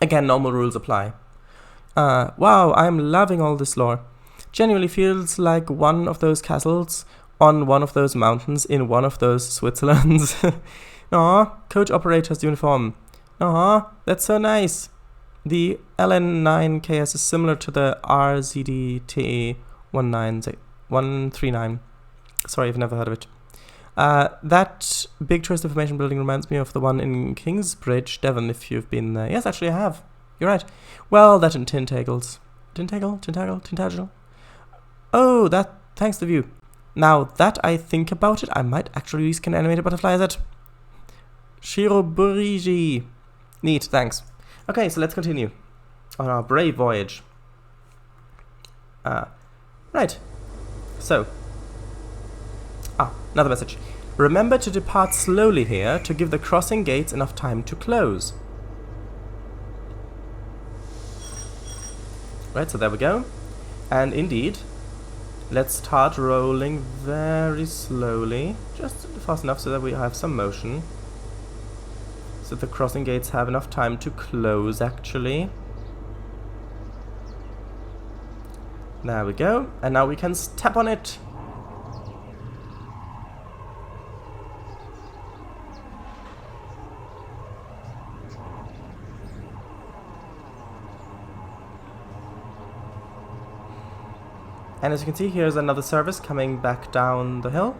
Again, normal rules apply. Wow, I'm loving all this lore. Genuinely feels like one of those castles on one of those mountains in one of those Switzerlands. Aw, coach operator's uniform. Aw, that's so nice. The LN9KS is similar to the RZDTE 139. Sorry, I've never heard of it. That big tourist information building reminds me of the one in Kingsbridge, Devon, if you've been there. Yes, actually I have. You're right. Well, that in Tintagels. Tintagel? Oh, that, thanks to you. Now that I think about it, I might actually use an animated butterfly as it. Shiroburiji. Neat, thanks. Okay, so let's continue on our brave voyage. Right. So. Another message. Remember to depart slowly here to give the crossing gates enough time to close. Right, so there we go. And indeed, let's start rolling very slowly. Just fast enough so that we have some motion. So the crossing gates have enough time to close, actually. There we go. And now we can step on it. And as you can see, here's another service coming back down the hill.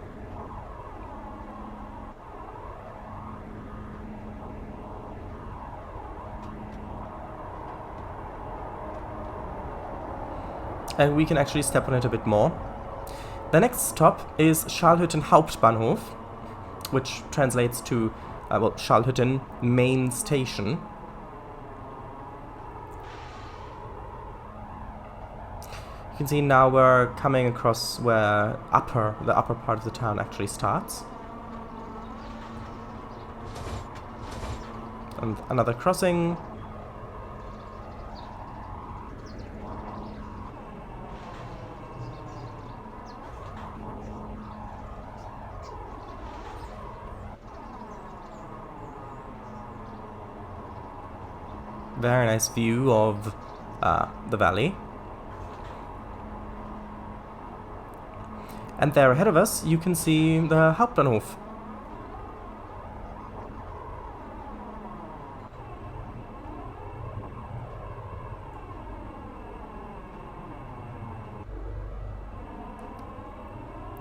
And we can actually step on it a bit more. The next stop is Scharlhütten Hauptbahnhof, which translates to, Scharlhütten Main Station. You can see now we're coming across where the upper part of the town actually starts. And another crossing. Very nice view of the valley. And there ahead of us, you can see the Hauptbahnhof.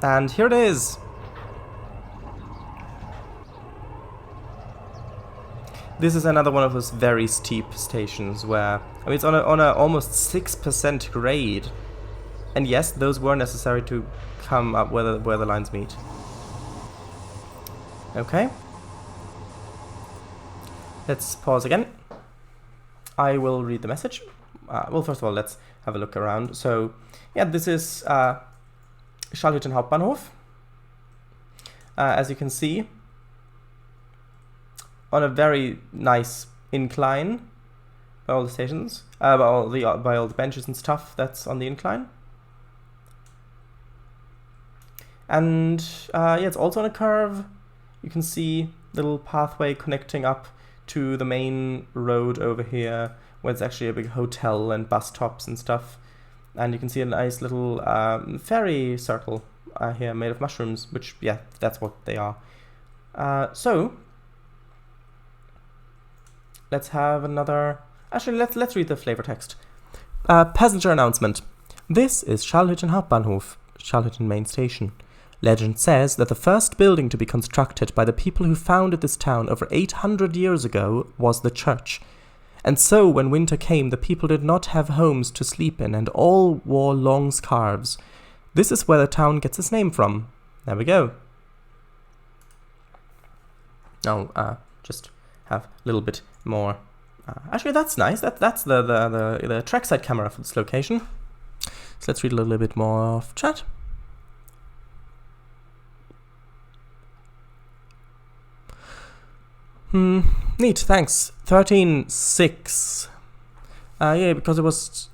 And here it is. This is another one of those very steep stations where, I mean, it's on a almost 6% grade. And yes, those were necessary to come up where the lines meet. Okay. Let's pause again. I will read the message. Well, first of all, let's have a look around. So, yeah, this is Scharlhütten Hauptbahnhof. As you can see, on a very nice incline by all the stations, by all the benches and stuff that's on the incline. And yeah, it's also on a curve. You can see little pathway connecting up to the main road over here, where it's actually a big hotel and bus stops and stuff. And you can see a nice little fairy circle here made of mushrooms, which, yeah, that's what they are. So let's have another. Actually, let's read the flavor text. Passenger announcement. This is Scharlhütten Hauptbahnhof, Scharlhütten Main Station. Legend says that the first building to be constructed by the people who founded this town over 800 years ago was the church. And so, when winter came, the people did not have homes to sleep in, and all wore long scarves. This is where the town gets its name from. There we go. Now, just have a little bit more. Actually, that's nice. That's the trackside camera for this location. So let's read a little bit more of chat. Neat, thanks. 13.6. Yeah, because it was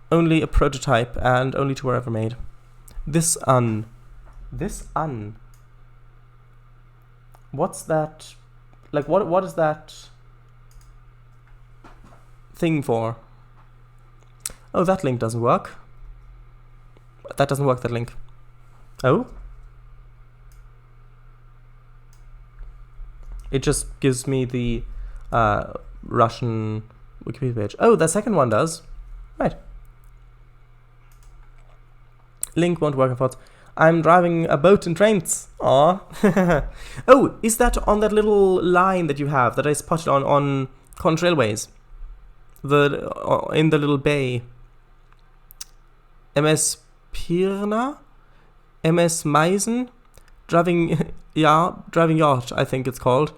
only a prototype and only 2 were ever made. This un. What's that? Like, what is that thing for? Oh, that link doesn't work. That doesn't work, that link. Oh? It just gives me the Russian Wikipedia page. Oh, the second one does. Right. Link won't work, I thought. I'm driving a boat in Trainz. Aw. Oh, is that on that little line that you have that I spotted on Conch Railways? In the little bay. MS Pirna? MS Meisen? Driving yacht, I think it's called.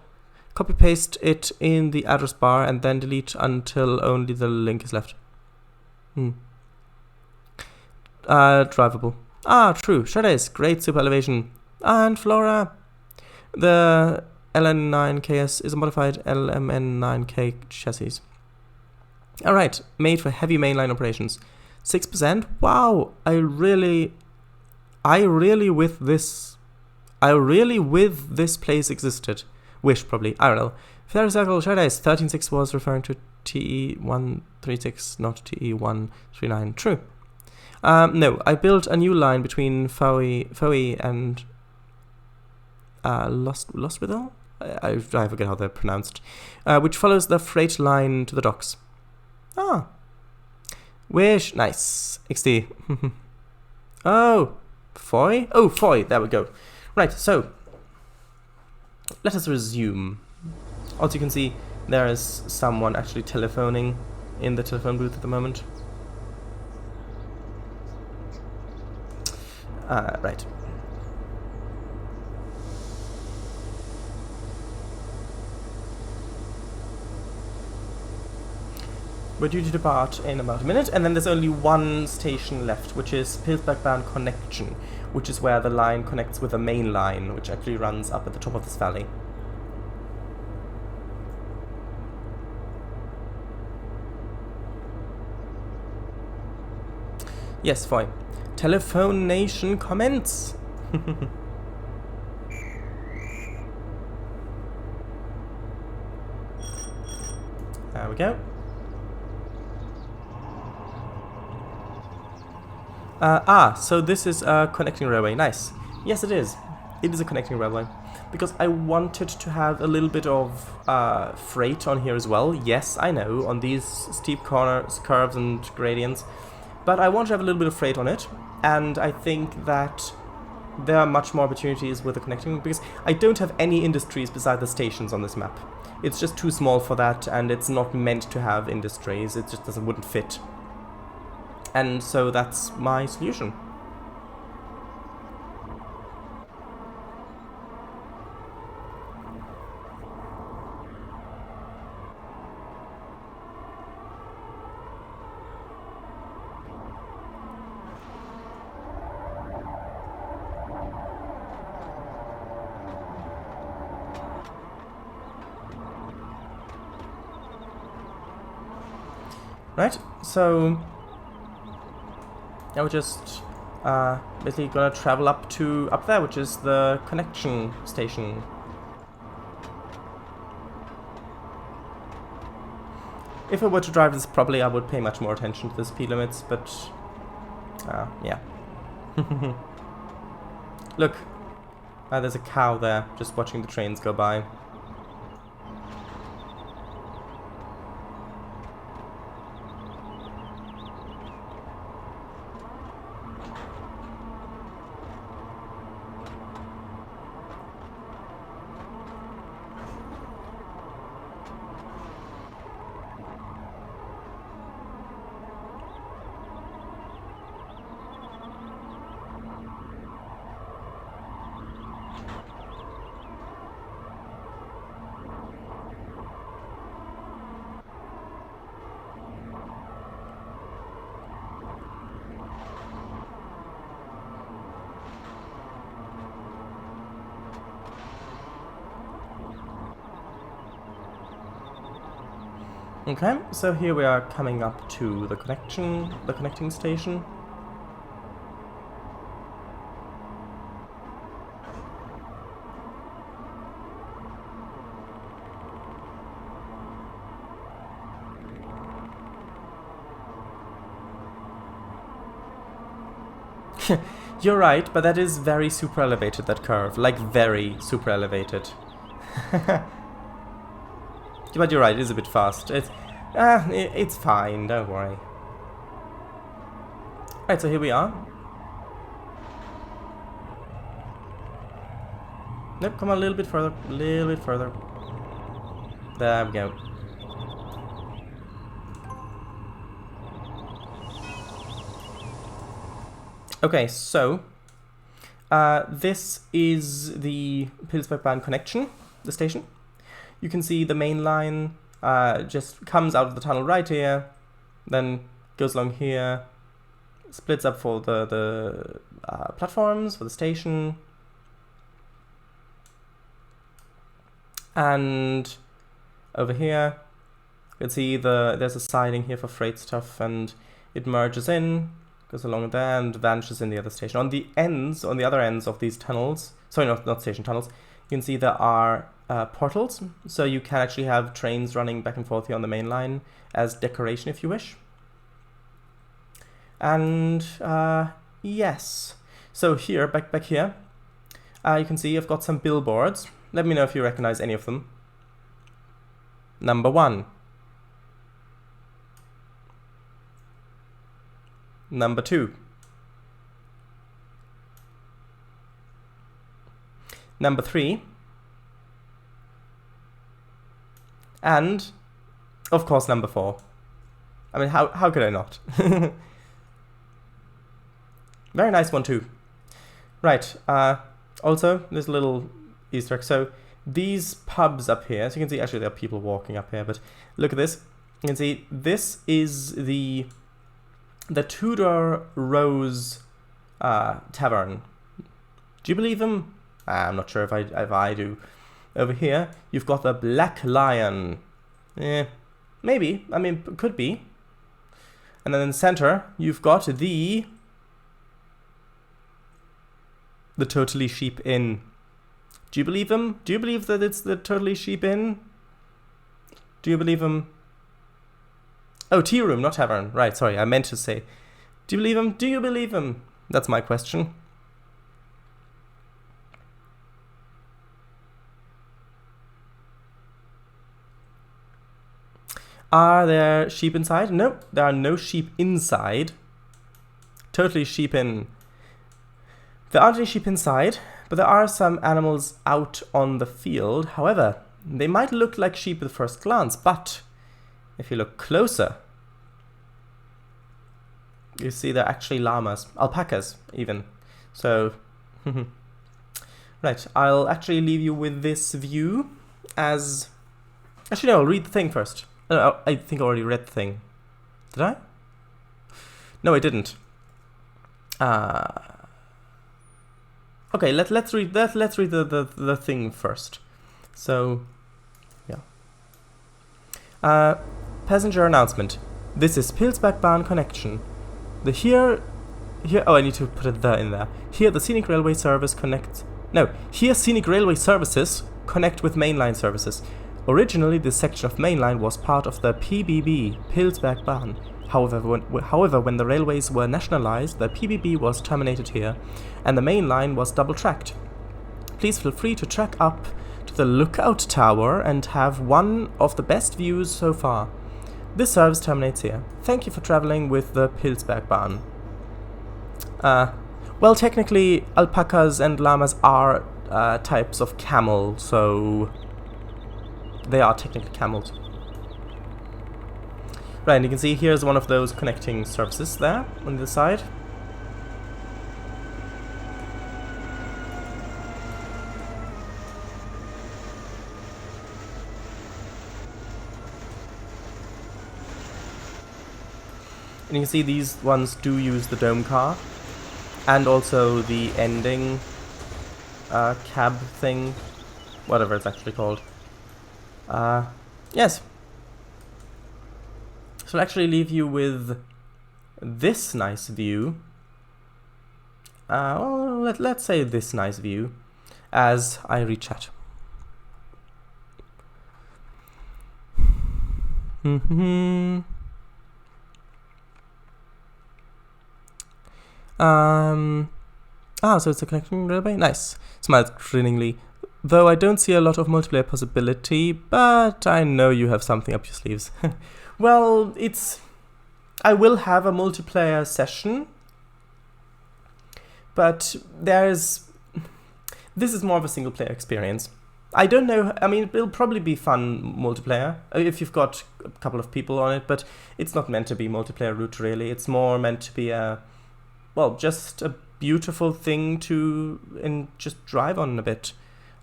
Copy paste it in the address bar and then delete until only the link is left. Drivable. Ah, true. Sharadise, great super elevation. And Flora. The LN9KS is a modified LMN9K chassis. Alright, made for heavy mainline operations. 6%? Wow, I really with this place existed. Wish, probably. I don't know. Ferry Circle, Sharadise, 13.6 was referring to TE136, not TE139. True. No, I built a new line between Foey and Lostwithel? I forget how they're pronounced. Which follows the freight line to the docks. Ah. Wish. Nice. XD. Oh. Foy? Oh, Foy. There we go. Right, so. Let us resume. As you can see, there is someone actually telephoning in the telephone booth at the moment. Right. We're due to depart in about a minute, and then there's only one station left, which is Pilzbergbahn Connection, which is where the line connects with the main line, which actually runs up at the top of this valley. Yes, fine. Telephone Nation comments. There we go. So this is a connecting railway. Nice. Yes, it is. It is a connecting railway. Because I wanted to have a little bit of freight on here as well. Yes, I know, on these steep corners, curves and gradients. But I want to have a little bit of freight on it. And I think that there are much more opportunities with the connecting, because I don't have any industries beside the stations on this map. It's just too small for that, and it's not meant to have industries. It just wouldn't fit. And so that's my solution. Right, so now we're just basically gonna travel up there, which is the connection station. If I were to drive this properly, I would pay much more attention to the speed limits, but yeah. Look, there's a cow there, just watching the trains go by. Okay, so here we are coming up to the connecting station. You're right, but that is very super elevated, that curve. Like, very super elevated. But you're right, it is a bit fast. It's fine, don't worry. Right, so here we are. Nope, come on, a little bit further. A little bit further. There we go. Okay, so this is the Pilzbergbahn connection, the station. You can see the main line just comes out of the tunnel right here, then goes along here, splits up for the platforms, for the station, and over here you can see there's a siding here for freight stuff, and it merges in, goes along there, and vanishes in the other station. On the other ends of these tunnels, sorry, not station tunnels, you can see there are portals, so you can actually have trains running back and forth here on the main line as decoration if you wish. And yes, so here, back here, you can see I've got some billboards. Let me know if you recognize any of them. Number 1. Number 2. Number 3. And, of course, number 4. I mean, how could I not? Very nice one, too. Right, also, there's a little Easter egg. So, these pubs up here, so you can see, actually, there are people walking up here, but look at this. You can see, this is the Tudor Rose Tavern. Do you believe them? I'm not sure if I do. Over here, you've got the Black Lion. Maybe. I mean, could be. And then in the center, you've got the Totally Sheep Inn. Do you believe them? Do you believe that it's the Totally Sheep Inn? Do you believe them? Oh, tea room, not tavern. Right, sorry, I meant to say. Do you believe him? Do you believe him? That's my question. Are there sheep inside? No, there are no sheep inside. Totally sheep in. There aren't any sheep inside, but there are some animals out on the field. However, they might look like sheep at first glance, but if you look closer, you see they're actually llamas, alpacas even. So, right, I'll actually leave you with this view as... Actually, no, I'll read the thing first. No, I think I already read the thing. Did I? No, I didn't. Okay, let's read the thing first. So, yeah. Passenger announcement. This is Pilzbergbahn connection. Here. Oh, I need to put it in there. Here, the scenic railway service connects. No, here scenic railway services connect with mainline services. Originally, this section of mainline was part of the PBB, Pilzbergbahn. However, when the railways were nationalized, the PBB was terminated here, and the main line was double-tracked. Please feel free to track up to the lookout tower and have one of the best views so far. This service terminates here. Thank you for traveling with the Pilzbergbahn. Well, technically, alpacas and llamas are types of camel, so they are technically camels. Right, and you can see here's one of those connecting services there on the side. And you can see these ones do use the dome car, and also the ending cab thing, whatever it's actually called. Yes. So I'll actually leave you with this nice view. Well, let's say this nice view as I rechat. So it's a connecting railway? Nice. Smiles grinningly. Though I don't see a lot of multiplayer possibility, but I know you have something up your sleeves. Well, I will have a multiplayer session, but there's this is more of a single player experience. I don't know, I mean, it'll probably be fun multiplayer if you've got a couple of people on it, but it's not meant to be multiplayer route really. It's more meant to be just a beautiful thing to just drive on a bit.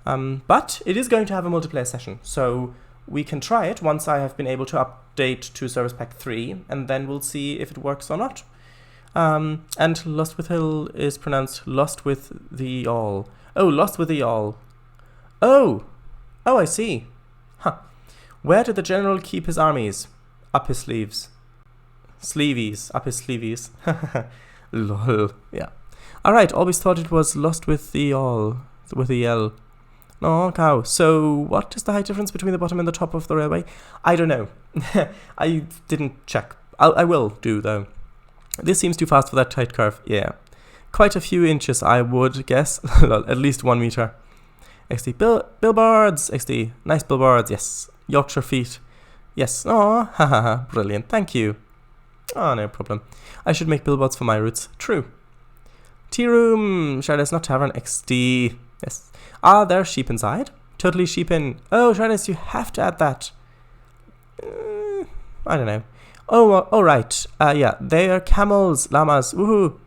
But it is going to have a multiplayer session, so we can try it once I have been able to update to Service Pack 3, and then we'll see if it works or not. And Lost with Hill is pronounced Lost with the All. Oh, Lost with the All. Oh, I see. Huh. Where did the general keep his armies? Up his sleeves. Sleevies. Up his sleevies. Lol. Yeah. Alright, always thought it was Lost with the All. With the L. Oh, cow. So, what is the height difference between the bottom and the top of the railway? I don't know. I didn't check. I will do, though. This seems too fast for that tight curve. Yeah. Quite a few inches, I would guess. At least 1 meter. XD. Billboards! XD. Nice billboards, yes. Yorkshire feet. Yes. Oh, haha. Brilliant. Thank you. Oh, no problem. I should make billboards for my routes. True. Tea room. Sharadise, not tavern. XD. Yes. Are there sheep inside? Totally sheep in. Oh, Sharadise, you have to add that. I don't know. Oh, right. Yeah, they are camels, llamas. Woohoo.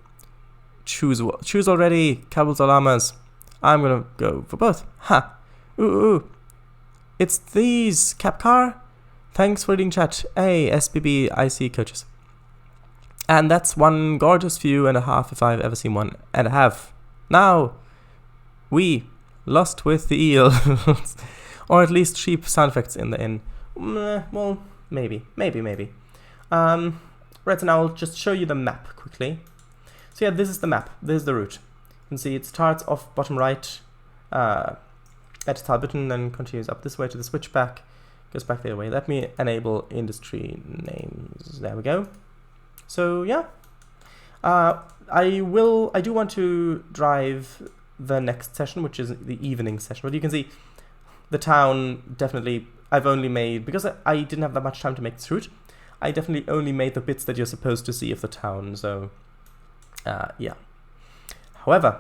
Choose already, camels or llamas. I'm gonna go for both. Ha. Ooh. It's these. Cap car. Thanks for reading chat. Hey, SBB, IC coaches. And that's one gorgeous view and a half if I've ever seen one. And a half. Now, we lost with the eels. Or at least sheep sound effects in the inn. Well, maybe. Right, so now I'll just show you the map quickly. So yeah, this is the map. This is the route. You can see it starts off bottom right at Talbotton, then continues up this way to the switchback, goes back the other way. Let me enable industry names. There we go. So yeah, I do want to drive the next session, which is the evening session. But you can see the town definitely, I've only made, because I didn't have that much time to make this route, I definitely only made the bits that you're supposed to see of the town, so yeah. However,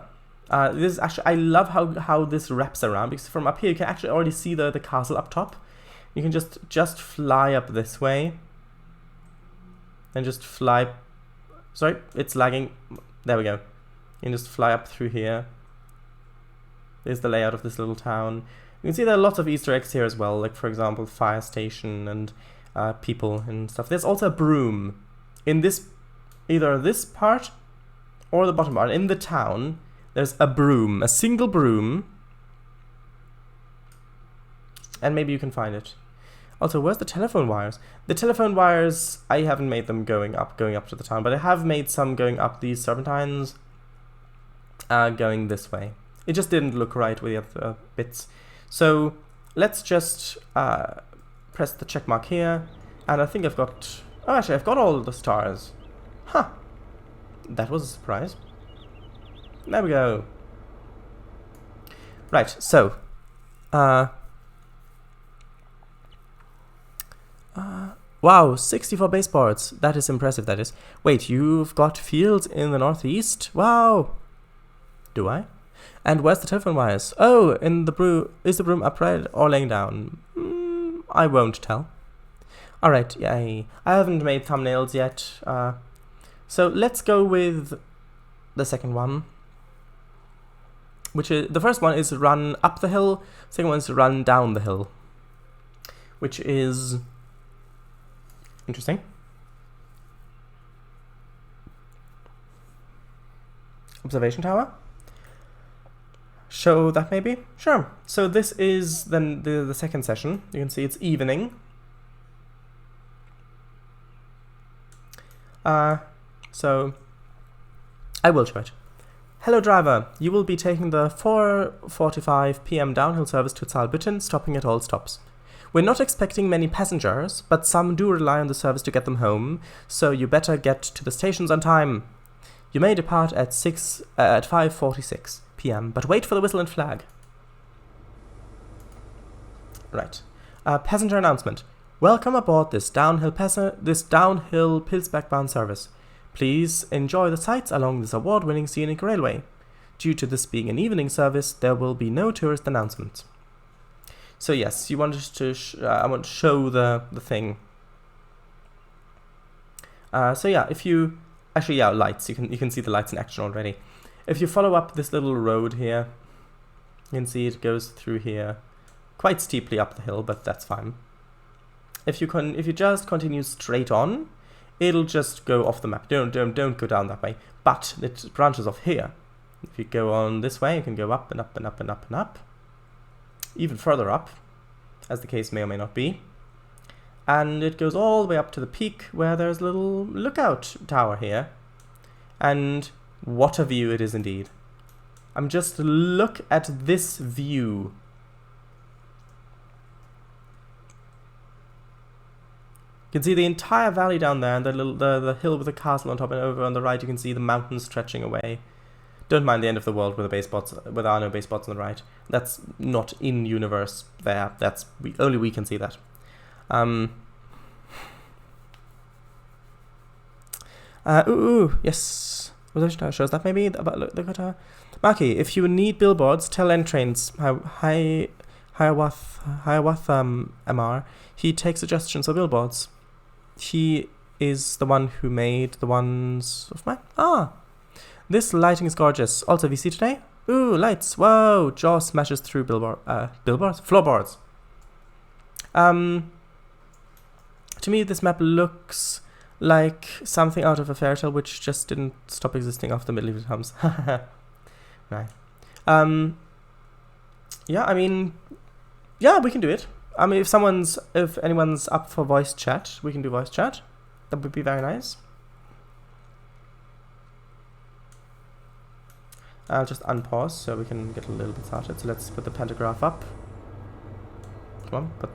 this is actually, I love how this wraps around, because from up here you can actually already see the castle up top. You can just fly up this way, and just fly, sorry, it's lagging, there we go. You can just fly up through here. There's the layout of this little town. You can see there are lots of Easter eggs here as well, like for example, fire station and people and stuff. There's also a broom in this, either this part or the bottom part. In the town, there's a broom, a single broom, and maybe you can find it. Also, where's the telephone wires? The telephone wires, I haven't made them going up to the town, but I have made some going up these serpentines, going this way. It just didn't look right with the other bits. So let's just press the check mark here, and I think I've got, oh actually I've got all the stars. Huh, that was a surprise. There we go. Right, so wow, 64 baseboards. That is impressive, that is. Wait, you've got fields in the northeast? Wow. Do I? And where's the telephone wires? Oh, in the broom. Is the broom upright or laying down? I won't tell. Alright, yay. I haven't made thumbnails yet. So let's go with the second one. Which is, the first one is run up the hill. Second one is run down the hill. Which is interesting. Observation tower. Show that maybe? Sure. So this is then the second session. You can see it's evening. So I will show it. Hello driver, you will be taking the 4:45 p.m. downhill service to Talbotton, stopping at all stops. We're not expecting many passengers, but some do rely on the service to get them home, so you better get to the stations on time. You may depart at 5:46 p.m., but wait for the whistle and flag. Right. Passenger announcement. Welcome aboard this downhill Pilzbergbahn service. Please enjoy the sights along this award-winning scenic railway. due to this being an evening service, there will be no tourist announcement. So yes, you wanted to I want to show the thing. So yeah, if you actually, yeah, lights. You can see the lights in action already. If you follow up this little road here, you can see it goes through here, quite steeply up the hill, but that's fine. If you just continue straight on, it'll just go off the map. Don't go down that way. But it branches off here. If you go on this way, you can go up and up and up and up and up, even further up, as the case may or may not be. And it goes all the way up to the peak where there's a little lookout tower here. And what a view it is indeed. Just look at this view. You can see the entire valley down there, and the hill with the castle on top, and over on the right you can see the mountains stretching away. Don't mind the end of the world with the base spots, with our no base spots on the right. That's not in universe there. Only we can see that. Yes. Shows that maybe about look at her. Maki, if you need billboards, tell Trainz Hiawath MR. He takes suggestions for billboards. He is the one who made the ones of mine. This lighting is gorgeous. Also, VC today? Ooh, lights. Whoa, jaw smashes through billboards? Floorboards. To me, this map looks like something out of a fairy tale which just didn't stop existing after medieval times. Right. Yeah, I mean, yeah, we can do it. I mean, if anyone's up for voice chat, we can do voice chat. That would be very nice. I'll just unpause so we can get a little bit started. So let's put the pantograph up. Come on, put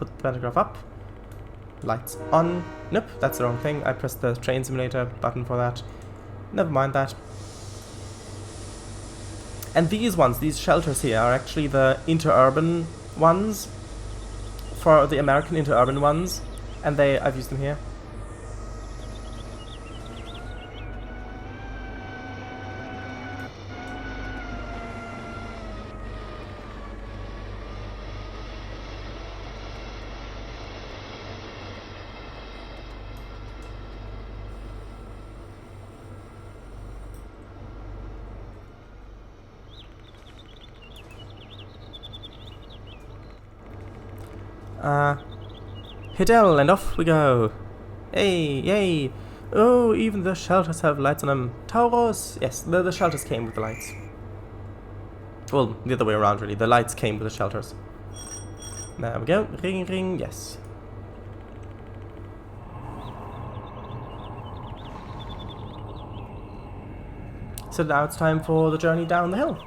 the pantograph up. Lights on. Nope, that's the wrong thing. I pressed the train simulator button for that. Never mind that. And these shelters here are actually the interurban ones, for the American interurban ones, and I've used them here. Hit L and off we go. Hey, yay. Oh, even the shelters have lights on them. Tauros! Yes, the shelters came with the lights. Well, the other way around really. The lights came with the shelters. There we go. Ring, ring, yes. So now it's time for the journey down the hill.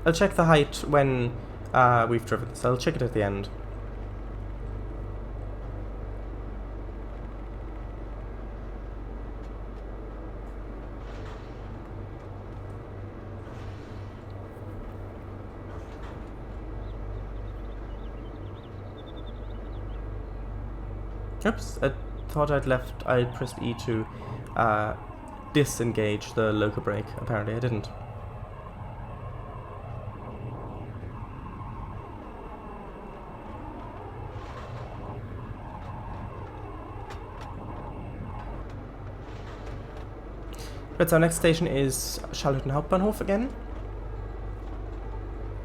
I'll check the height when we've driven this. I'll check it at the end. Oops, I thought I pressed E to disengage the loco brake. Apparently I didn't. Right, so our next station is Charlotten Hauptbahnhof again.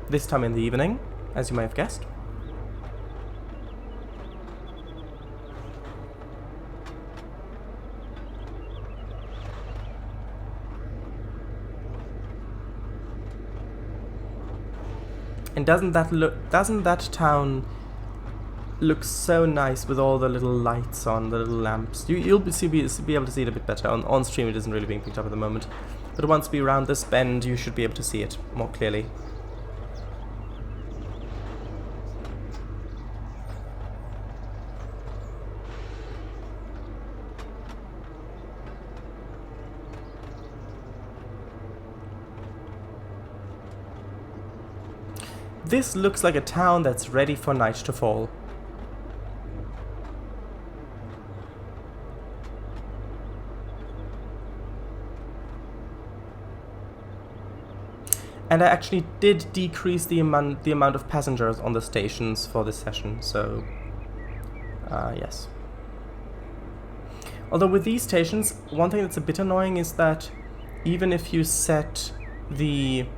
This time in the evening, as you may have guessed. And doesn't that town look so nice with all the little lights on, the little lamps? You'll be able to see it a bit better. On stream it isn't really being picked up at the moment. but once we round this bend, you should be able to see it more clearly. This looks like a town that's ready for night to fall. And I actually did decrease the amount of passengers on the stations for this session, so yes. Although with these stations, one thing that's a bit annoying is that even if you set the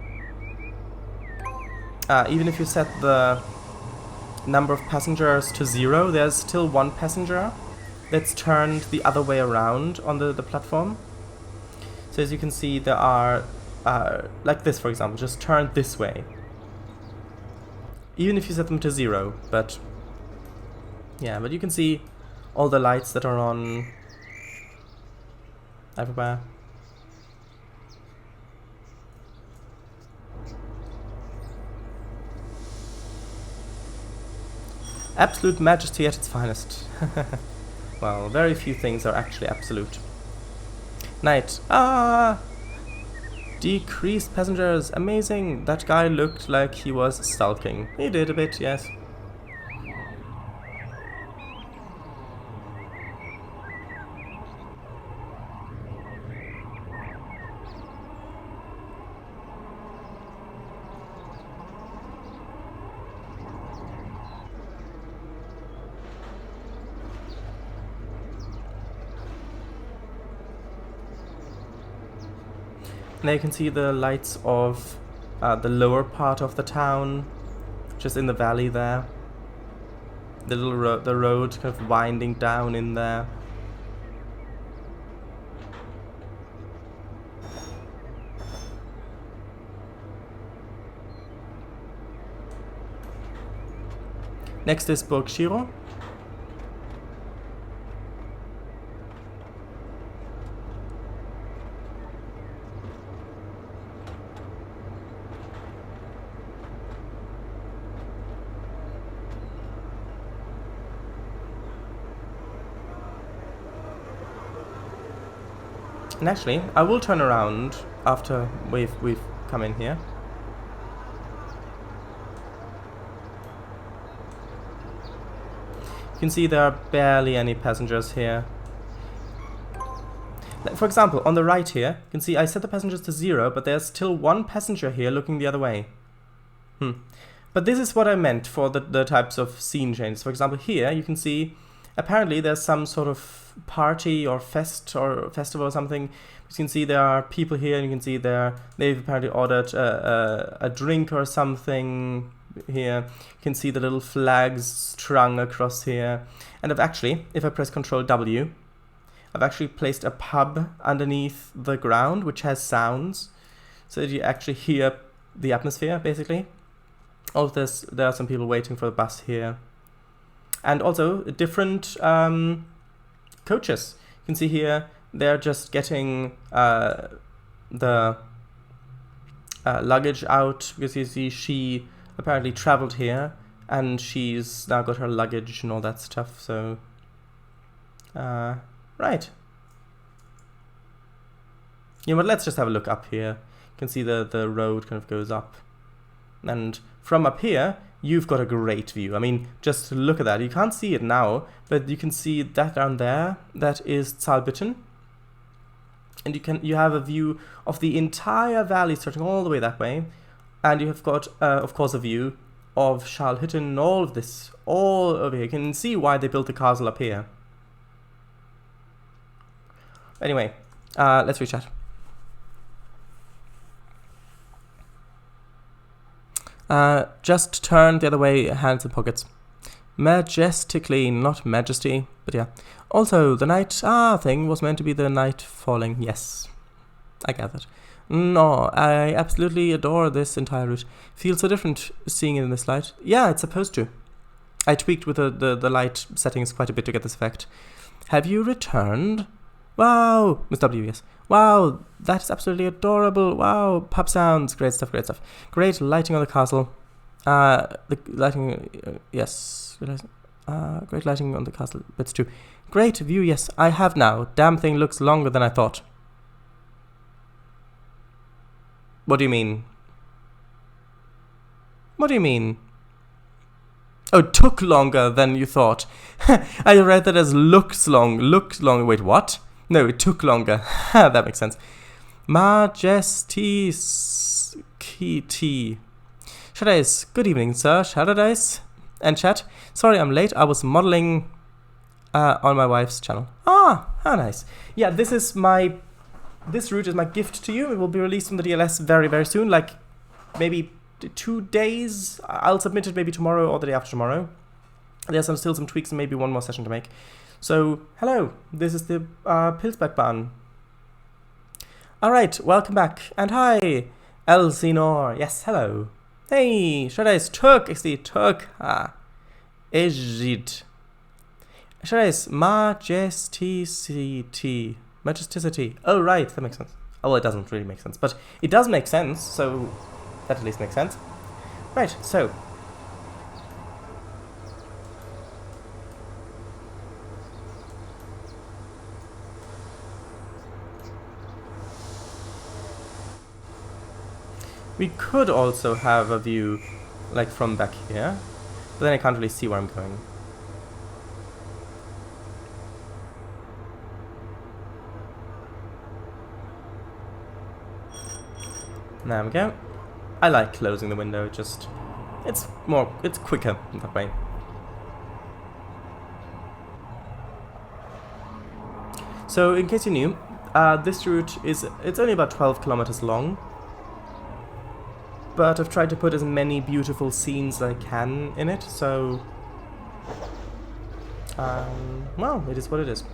number of passengers to 0, there's still one passenger that's turned the other way around on the platform. So as you can see, there are, like this for example, just turned this way. Even if you set them to 0, but yeah, but you can see all the lights that are on everywhere. Absolute majesty at its finest. Well, very few things are actually absolute. Night. Ah! Decreased passengers. Amazing. That guy looked like he was sulking. He did a bit, yes. Now you can see the lights of the lower part of the town, just in the valley there. The little the road kind of winding down in there. Next is Burg Shiro. And actually, I will turn around after we've come in here. You can see there are barely any passengers here. For example, on the right here, you can see I set the passengers to 0, but there's still one passenger here looking the other way. But this is what I meant for the types of scene changes. For example, here you can see apparently there's some sort of party or festival or something. You can see there are people here, and you can see they've apparently ordered a drink or something here. You can see the little flags strung across here. And I've actually, if I press Ctrl W, I've actually placed a pub underneath the ground which has sounds, so that you actually hear the atmosphere basically. Also, there are some people waiting for the bus here. And also different coaches. You can see here they're just getting the luggage out, because you see she apparently traveled here and she's now got her luggage and all that stuff. So right. Yeah, but let's just have a look up here. You can see the road kind of goes up, and from up here you've got a great view. I mean, just look at that. You can't see it now, but you can see that down there. That is Zalbitten. And you have a view of the entire valley starting all the way that way. And you have got, of course, a view of Scharlhütten and all of this, all over here. You can see why they built the castle up here. Anyway, let's rechat. Just turn the other way, hands in pockets. Majestically, not majesty, but yeah. Also, the night thing was meant to be the night falling. Yes, I gathered. No, I absolutely adore this entire route. Feels so different seeing it in this light. Yeah, it's supposed to. I tweaked with the light settings quite a bit to get this effect. Have you returned? Wow, Miss W, yes. Wow, that is absolutely adorable. Wow, pub sounds, great stuff, great stuff. Great lighting on the castle. The lighting, yes. Great lighting on the castle bits too. Great view, yes, I have now. Damn thing looks longer than I thought. What do you mean? What do you mean? Oh, it took longer than you thought. I read that as looks long. Wait, what? No, it took longer. That makes sense. Majesty Kitty. Sharadise. Good evening, sir. Sharadise. And chat. Sorry I'm late. I was modeling on my wife's channel. Ah, how nice. Yeah, this route is my gift to you. It will be released from the DLS very, very soon. Like, maybe 2 days. I'll submit it maybe tomorrow or the day after tomorrow. There's still some tweaks and maybe one more session to make. So, hello, this is the Pilzbergbahn. Alright, welcome back. And hi, Elsinore. Yes, hello. Hey, Sharadise, Turk, XD, Turk. Ejid. Sharadise, Majesticity. Majesticity. Oh, right, that makes sense. Oh, well, it doesn't really make sense, but it does make sense, so that at least makes sense. Right, so. We could also have a view, like, from back here, but then I can't really see where I'm going. There we go. I like closing the window, it's quicker that way. So, in case you knew, this route it's only about 12 kilometers long. But I've tried to put as many beautiful scenes as I can in it, so... well, it is what it is.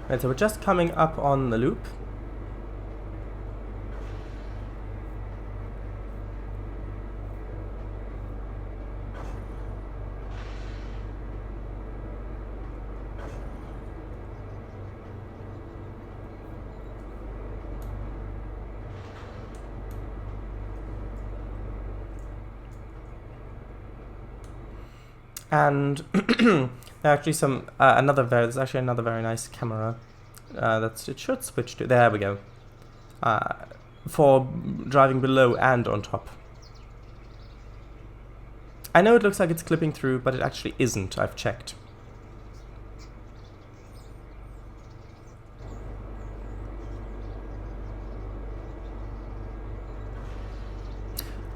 Right, so we're just coming up on the loop. And actually there's actually another very nice camera it should switch to, there we go, for driving below and on top. I know it looks like it's clipping through, but it actually isn't, I've checked.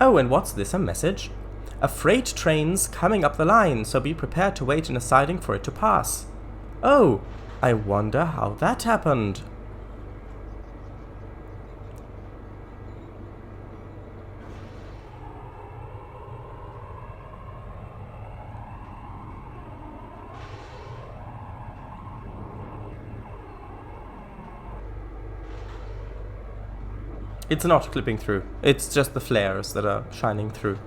Oh, and what's this, a message? A freight train's coming up the line, so be prepared to wait in a siding for it to pass. Oh, I wonder how that happened. It's not clipping through, it's just the flares that are shining through.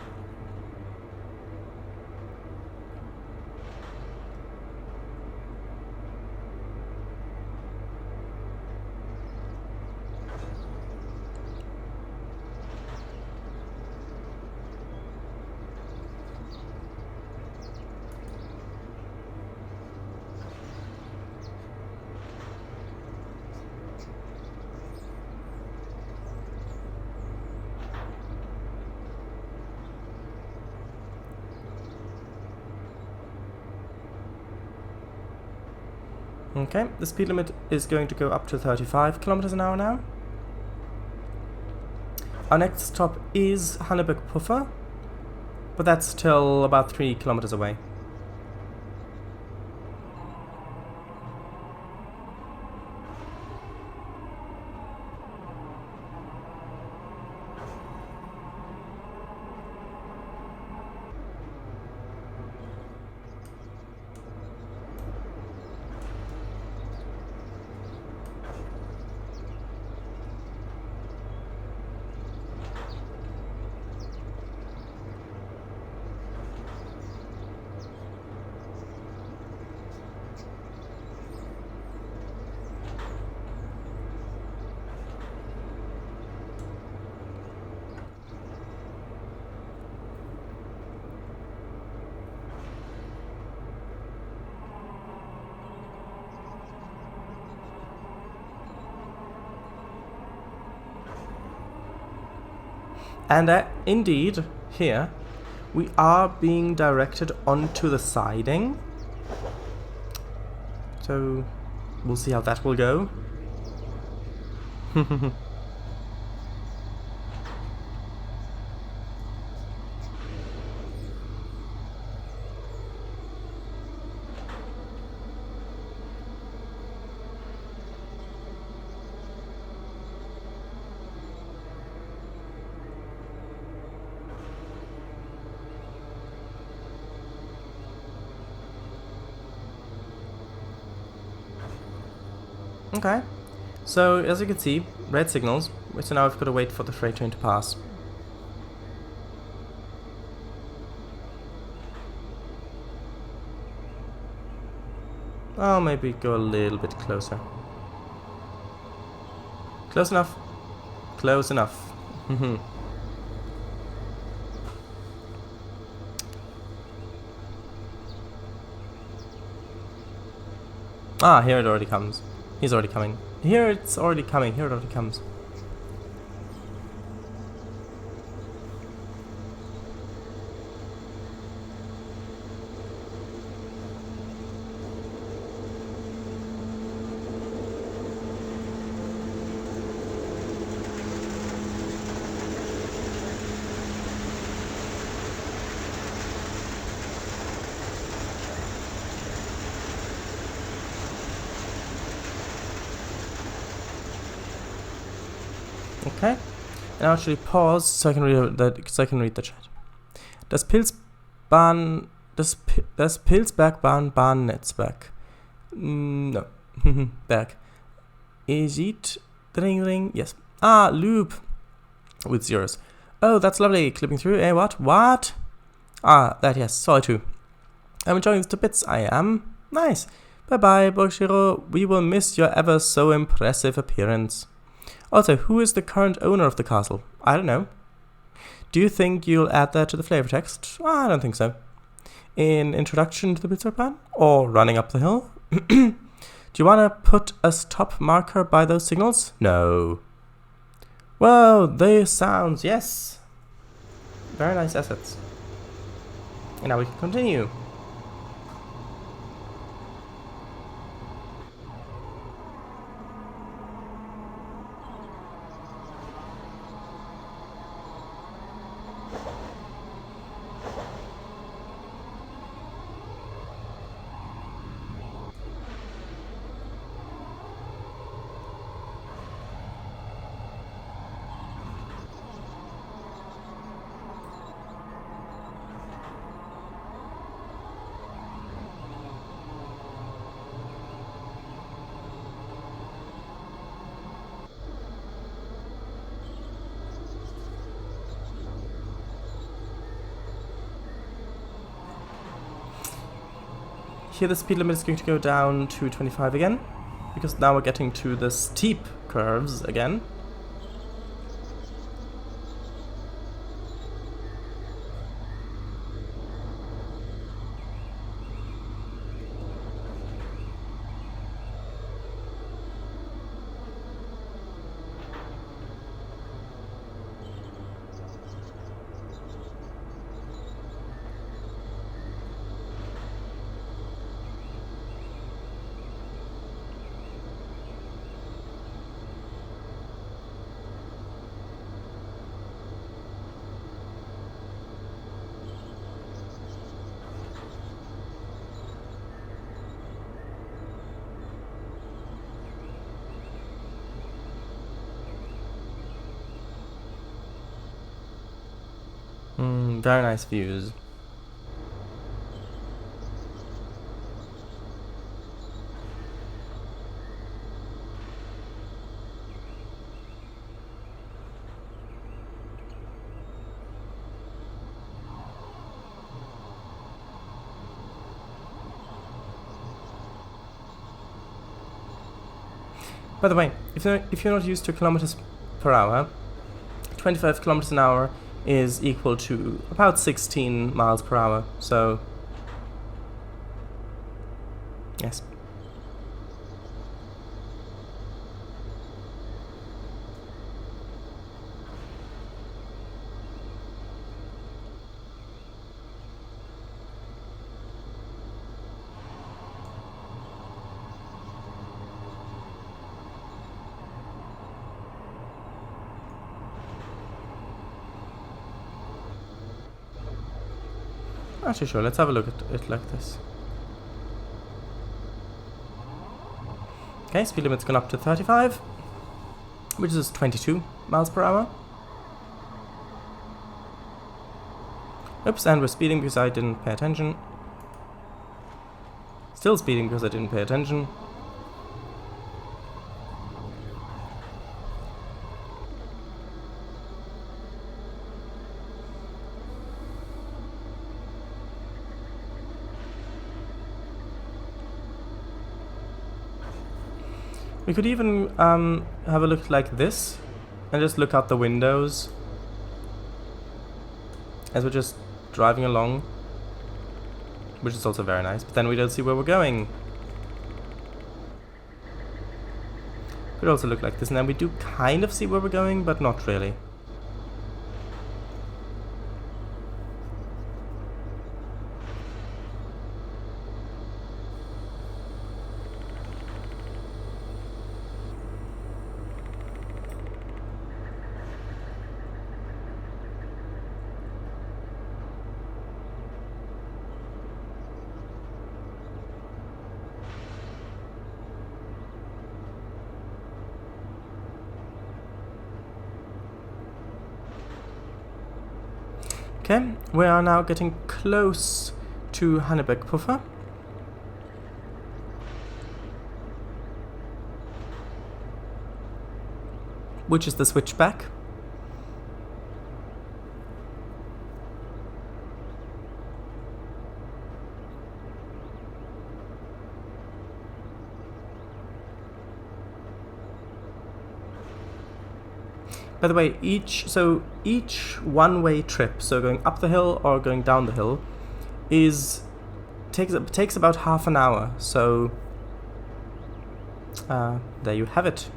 Okay, the speed limit is going to go up to 35 kilometers an hour now. Our next stop is Hanneberg Puffer, but that's still about 3 kilometers away. And indeed, here, we are being directed onto the siding. So, we'll see how that will go. Okay, so as you can see, red signals, so now we've got to wait for the freight train to pass. Oh, maybe go a little bit closer. Close enough. Close enough. Ah, here it already comes. He's already coming. Here it's already coming. Here it already comes. Okay, and I'll actually pause so I can read the chat. Das Pilzbergbahn Bahnnetzwerk. No. Berg. Is ring? Yes. Ah, loop. With zeros. Oh, that's lovely. Clipping through. Eh, what? What? Ah, that, yes. Saw too. I'm enjoying this to bits. I am. Nice. Bye-bye, Borshiro. We will miss your ever so impressive appearance. Also, who is the current owner of the castle? I don't know. Do you think you'll add that to the flavor text? I don't think so. In Introduction to the Pilzbergbahn? Or Running Up the Hill? Do you want to put a stop marker by those signals? No. Well, they sounds, yes. Very nice assets. And now we can continue. Here the speed limit is going to go down to 25 again, because now we're getting to the steep curves again. Very nice views. By the way, if you're not used to kilometers per hour, 25 kilometers an hour is equal to about 16 miles per hour, so yes. Not too sure. Let's have a look at it like this. Okay, speed limit's gone up to 35, which is 22 miles per hour. Oops, and we're speeding because I didn't pay attention. Still speeding because I didn't pay attention. We could even have a look like this and just look out the windows as we're just driving along, which is also very nice, but then we don't see where we're going. Could also look like this, and then we do kind of see where we're going, but not really. Okay, we are now getting close to Hannebeck-Puffer. Which is the switchback. By the way, each one-way trip, so going up the hill or going down the hill, takes about half an hour. So there you have it.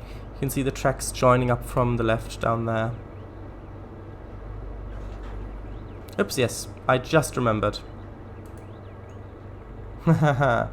You can see the tracks joining up from the left down there. Oops, yes, I just remembered. Haha.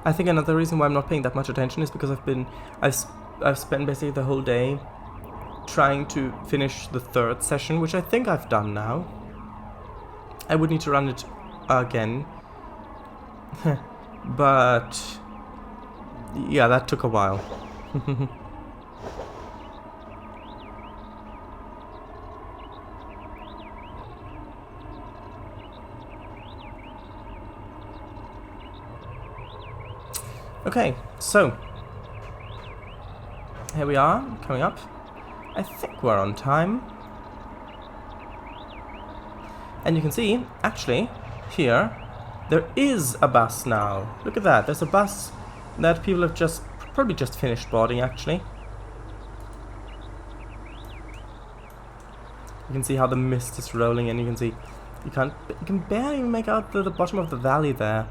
I think another reason why I'm not paying that much attention is because I've spent basically the whole day trying to finish the third session, which I think I've done now. I would need to run it again. But yeah, that took a while. Okay, so here we are, coming up. I think we're on time. And you can see, actually, here, there is a bus now. Look at that, there's a bus that people have probably just finished boarding, actually. You can see how the mist is rolling in, you can see, you can barely make out the bottom of the valley there.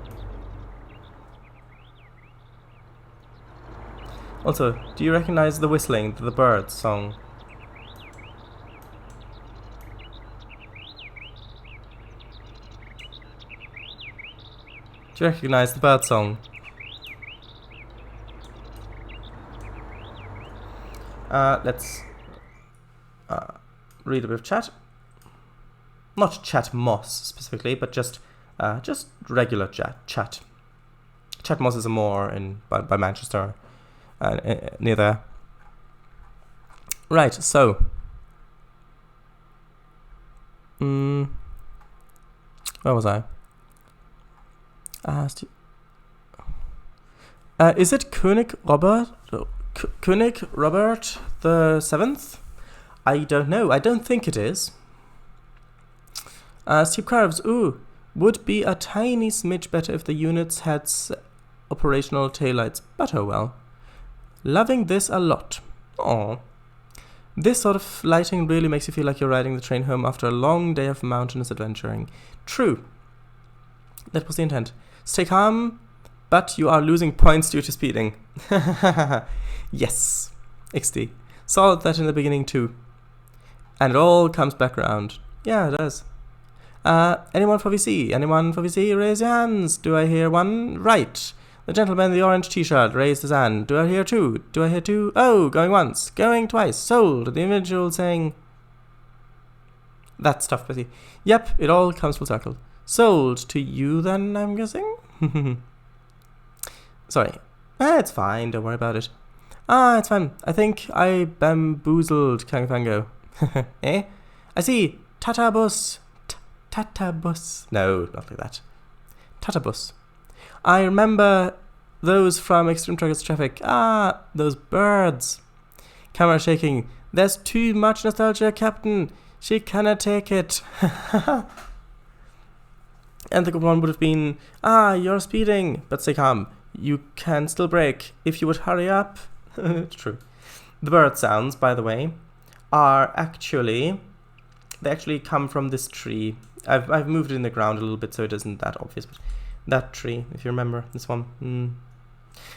Also, do you recognize the whistling, the bird song? Do you recognize the bird song? Let's read a bit of chat. Not chat moss specifically, but just regular chat. Chat moss is a moor by Manchester. Near there. Right, so where was I? Is it König Robert the 7th? I don't know. I don't think it is. Steep curves, ooh. Would be a tiny smidge better if the units had operational taillights, but oh well. Loving this a lot. Aww. This sort of lighting really makes you feel like you're riding the train home after a long day of mountainous adventuring. True. That was the intent. Stay calm, but you are losing points due to speeding. Yes. XD. Saw that in the beginning too. And it all comes back around. Yeah, it does. Anyone for VC? Anyone for VC? Raise your hands. Do I hear one? Right. The gentleman in the orange t-shirt raised his hand. Do I hear two? Do I hear two? Oh, going once. Going twice. Sold. The individual saying... That stuff, busy. Yep, it all comes full circle. Sold to you then, I'm guessing? Sorry. It's fine. Don't worry about it. It's fine. I think I bamboozled Kangafango. Eh? I see. Tata bus. Tata bus. No, not like that. Tata bus. I remember those from Extreme Truckers Traffic. Those birds. Camera shaking. There's too much nostalgia, Captain. She cannot take it. And the good one would have been, you're speeding. But stay calm. You can still brake. If you would hurry up. True. The bird sounds, by the way, are actually... They actually come from this tree. I've moved it in the ground a little bit so it isn't that obvious. But that tree, if you remember this one.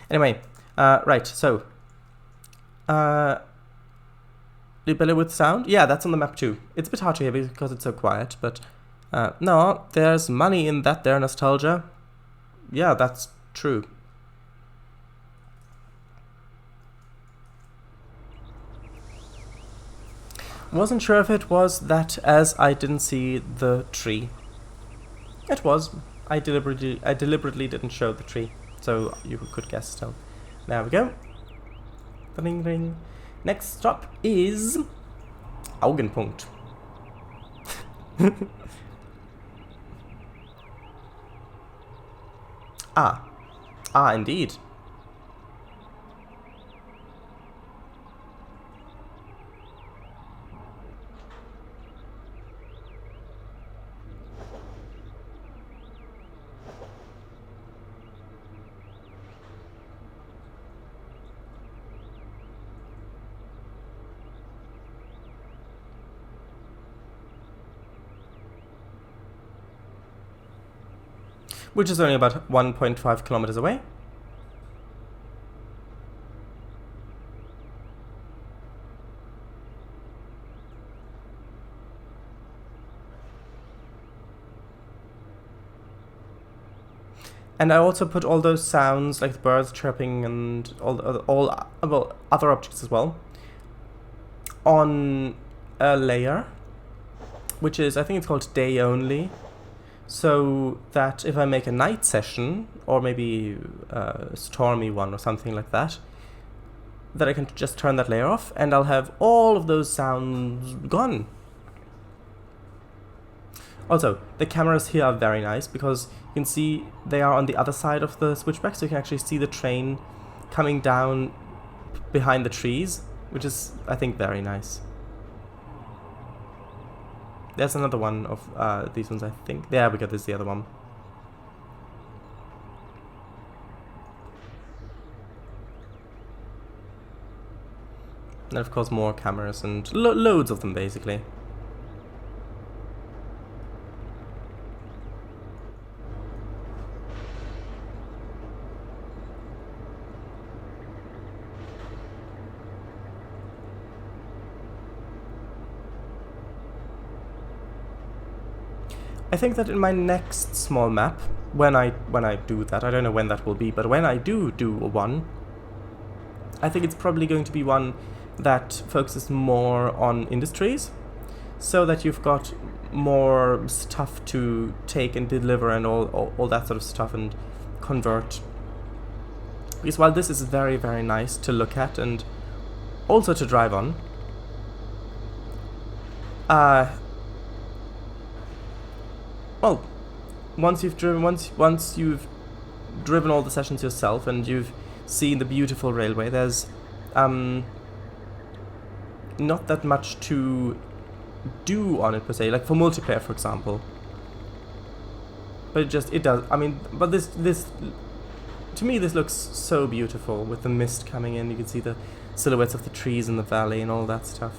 Anyway, right, so. Libella with sound? Yeah, that's on the map too. It's a bit hard to hear because it's so quiet, but no, there's money in that there nostalgia. Yeah, that's true. Wasn't sure if it was that as I didn't see the tree. It was. I deliberately didn't show the tree, so you could guess still. There we go. Ding ding. Next stop is Augenpunkt. Indeed. Which is only about 1.5 kilometers away. And I also put all those sounds, like the birds chirping and all other objects as well, on a layer, which is, I think it's called day only. So that if I make a night session, or maybe a stormy one or something like that, that I can just turn that layer off and I'll have all of those sounds gone. Also, the cameras here are very nice because you can see they are on the other side of the switchback, so you can actually see the train coming down behind the trees, which is, I think, very nice. There's another one of these ones, I think. There we go, this is the other one. And of course more cameras and loads of them, basically. I think that in my next small map, when I do that, I don't know when that will be, but when I do one, I think it's probably going to be one that focuses more on industries, so that you've got more stuff to take and deliver and all that sort of stuff and convert. Because while this is very, very nice to look at and also to drive on, well, once you've driven all the sessions yourself and you've seen the beautiful railway, there's not that much to do on it per se. Like for multiplayer, for example, But it does. I mean, but this to me this looks so beautiful with the mist coming in. You can see the silhouettes of the trees in the valley and all that stuff.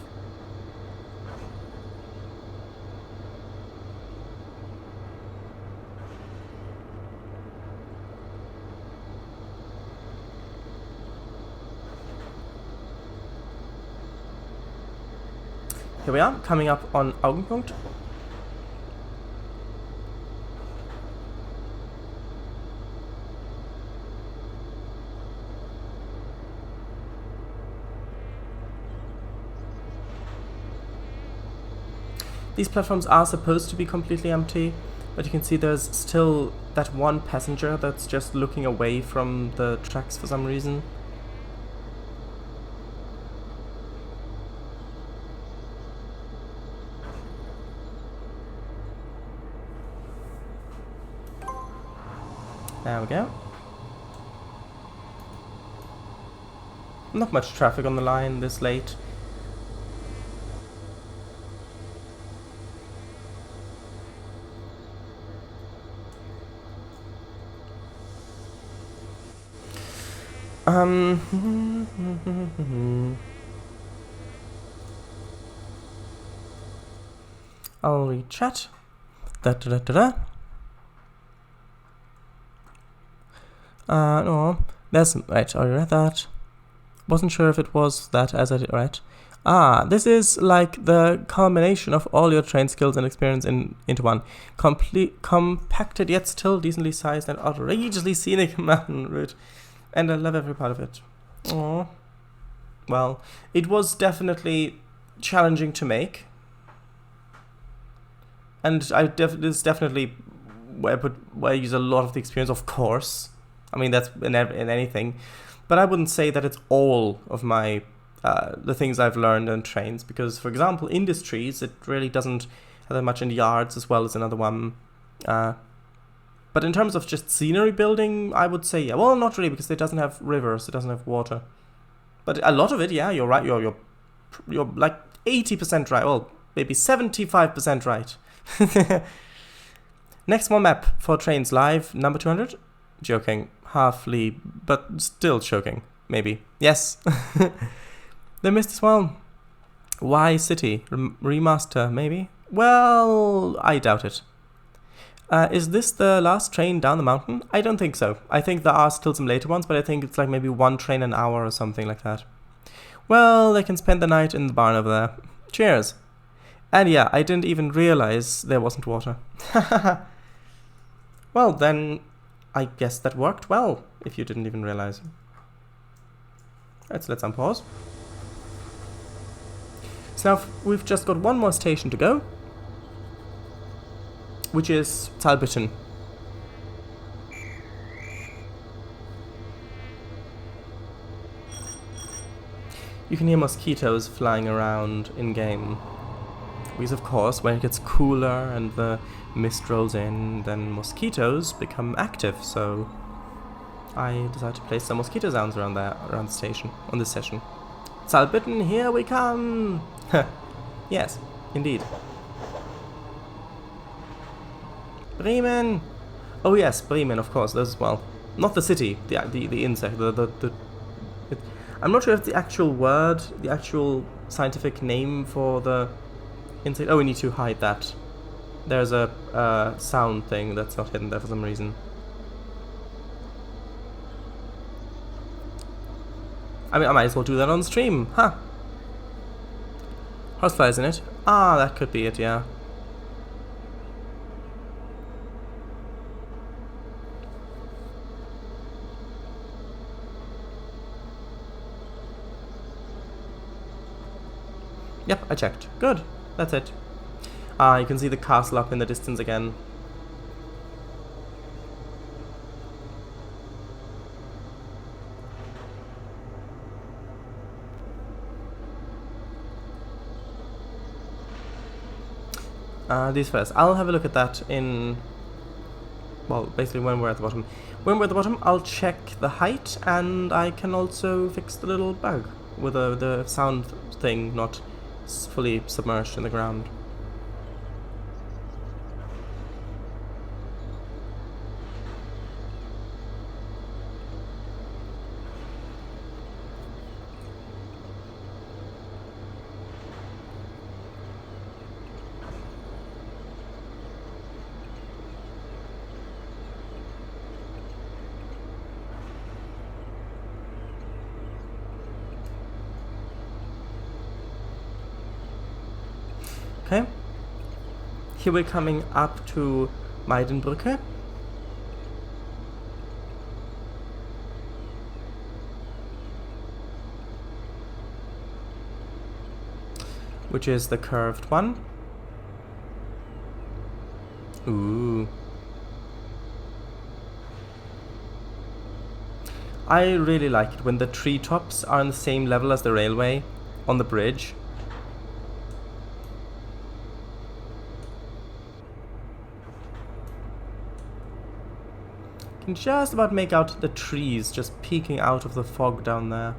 Here we are, coming up on Augenpunkt. These platforms are supposed to be completely empty, but you can see there's still that one passenger that's just looking away from the tracks for some reason. There we go. Not much traffic on the line this late. I'll read chat. No, there's right. I read that. Wasn't sure if it was that as I did right. This is like the culmination of all your trained skills and experience into one. Compacted yet still decently sized and outrageously scenic mountain route. And I love every part of it. Aww. Well, it was definitely challenging to make. And it's definitely where I use a lot of the experience, of course. I mean, that's in anything. But I wouldn't say that it's all of my the things I've learned in Trainz, because, for example, industries, it really doesn't have that much in yards as well as another one. But in terms of just scenery building, I would say, yeah. Well, not really, because it doesn't have rivers, it doesn't have water. But a lot of it, yeah, you're right. You're like 80% right. Well, maybe 75% right. Next one map for Trainz Live, number 200. Joking. Halfly, but still choking. Maybe. Yes. They missed as well. Y City. Remaster, maybe? Well, I doubt it. Is this the last train down the mountain? I don't think so. I think there are still some later ones, but I think it's like maybe one train an hour or something like that. Well, they can spend the night in the barn over there. Cheers. And yeah, I didn't even realize there wasn't water. Well, then I guess that worked well, if you didn't even realize. Let's let some pause. So now we've just got one more station to go, which is Talbitten. You can hear mosquitoes flying around in-game. Because of course, when it gets cooler and the mist rolls in, then mosquitoes become active, so I decided to place some mosquito sounds around the station, on this session. Talbitten, here we come! Yes, indeed. Bremen! Oh yes, Bremen, of course, those as well. Not the city, the insect, I'm not sure if the actual word, the actual scientific name for the insect... Oh, we need to hide that. There's a sound thing that's not hidden there for some reason. I mean, I might as well do that on stream, huh? Horseflies in it? Ah, that could be it, yeah. Yep, I checked. Good. That's it. You can see the castle up in the distance again. These first. I'll have a look at that in... Well, basically when we're at the bottom. When we're at the bottom, I'll check the height, and I can also fix the little bug with the sound thing not fully submerged in the ground. Here we're coming up to Meidenbrücke. Which is the curved one. Ooh. I really like it when the treetops are on the same level as the railway on the bridge. You can just about make out the trees just peeking out of the fog down there.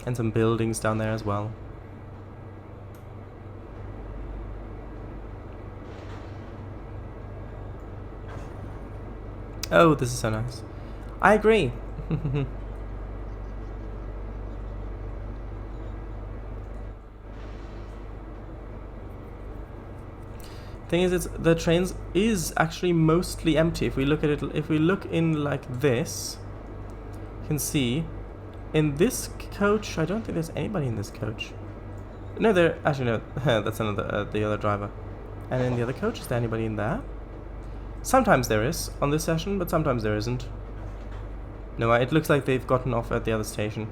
And some buildings down there as well. Oh, this is so nice. I agree. Thing is, the Trainz is actually mostly empty. If we look at it, if we look in like this, you can see in this coach. I don't think there's anybody in this coach. No, there actually no. That's another the other driver. And in the other coach, is there anybody in there? Sometimes there is on this session, but sometimes there isn't. No, it looks like they've gotten off at the other station.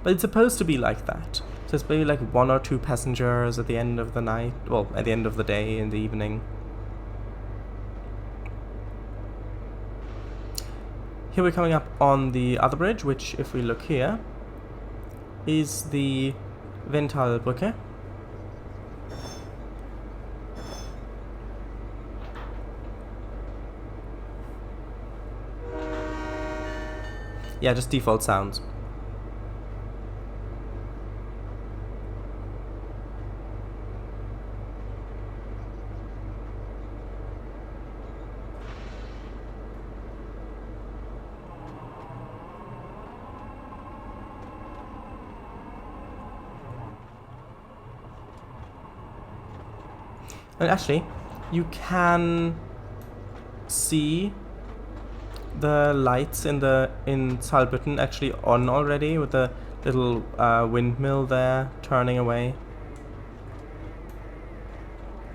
But it's supposed to be like that. So it's maybe like 1 or 2 passengers at the end of the night, well, at the end of the day, in the evening. Here we're coming up on the other bridge, which, if we look here, is the Ventalbrücke. Yeah, just default sounds. And actually, you can see the lights in Saarbrücken actually on already, with the little windmill there turning away.